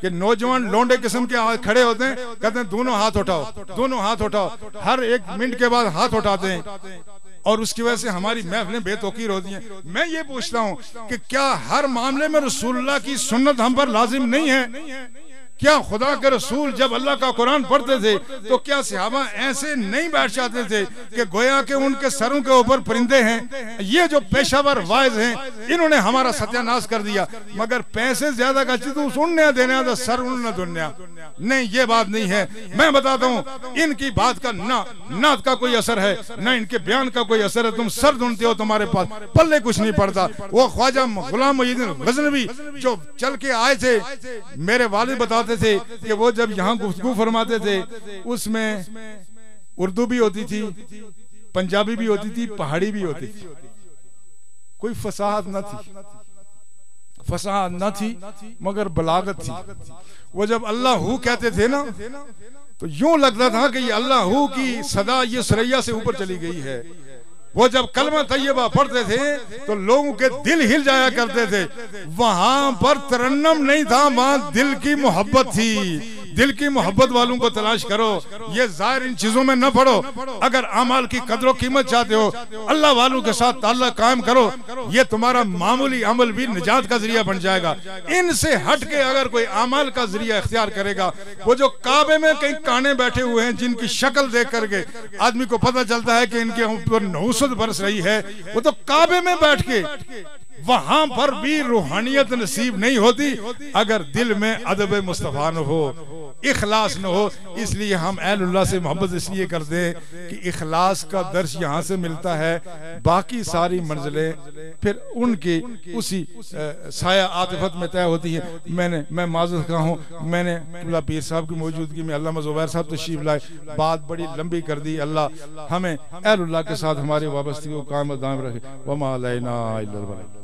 कि नौजवान लोंडे किस्म के खड़े होते हैं, कहते हैं दोनों हाथ उठाओ, दोनों हाथ उठाओ, हर 1 मिनट के बाद हाथ उठाते हैं, और उसकी वजह से हमारी महफिलें बेतौकीर होती हैं। मैं ये पूछता हूँ कि क्या हर मामले में रसूलुल्लाह की सुन्नत हम पर लाजिम नहीं है? क्या खुदा के रसूल जब अल्लाह का कुरान पढ़ते थे तो क्या सहाबा ऐसे नहीं बैठ जाते थे कि गोया के उनके सरों के ऊपर परिंदे हैं? ये जो पेशावर वाइज हैं, इन्होंने हमारा सत्यानाश कर दिया, मगर पैसे ज्यादा का तू सुनने देने तो सर उन दुनिया नहीं, ये बात नहीं है। मैं बताता हूँ, इनकी बात का ना नात का कोई असर है, ना इनके बयान का कोई असर है। तुम सर ढूंढते हो, तुम्हारे पास पल्ले कुछ नहीं पड़ता। वो ख्वाजा गुलाम मोहम्मद गजनवी जो चल के आए थे, मेरे वालिद बताते थे कि वो जब यहाँ गुफ्तगू फरमाते थे, उसमें उर्दू भी होती थी, पंजाबी भी होती थी, पहाड़ी भी होती थी, कोई फसाहत न थी, फसाहत न थी मगर बलागत थी। वो जब अल्लाह हू कहते थे ना, तो यूं लगता था कि ये अल्लाह हू की सदा ये सरैया से ऊपर चली गई है। वो जब कलमा तैयबा पढ़ते थे तो लोगों के दिल हिल जाया करते थे। वहां पर तरन्नम नहीं था, वहां दिल की मोहब्बत थी। दिल की मोहब्बत वालों को तलाश करो, ये जाहिर इन चीजों में न पढ़ो। अगर अमाल की कदर कीमत चाहते हो, अल्लाह वालों के साथ ताल्लुक कायम करो, ये तुम्हारा मामूली अमल भी निजात का जरिया बन जाएगा। इनसे हट के अगर कोई अमाल का जरिया इख्तियार करेगा, वो जो काबे में कई काने बैठे हुए हैं, जिनकी शक्ल देख करके आदमी को पता चलता है कि इनके ऊपर नहुसत बरस रही है, वो तो काबे में बैठ के वहां पर भी रूहानियत नसीब नहीं होती अगर दिल में अदब मुस्तफा न हो, इखलास न हो। इसलिए हम अहलुल्लाह से मोहब्बत इसलिए करते हैं कि इखलास का दर्श यहाँ से मिलता है, बाकी सारी मंजिलें फिर उनकी उसी साया आतिफत में तय होती है। मैं माज़रत का हूँ, मैंने पीर साहब की मौजूदगी में अल्लामा ज़ुबैर साहब तशरीफ लाए, बात बड़ी लंबी कर दी। अल्लाह हमें अहलुल्लाह के साथ हमारी वाबस्तगी को कायम दायम रखे। वमा अलैना इल्लल बलाग।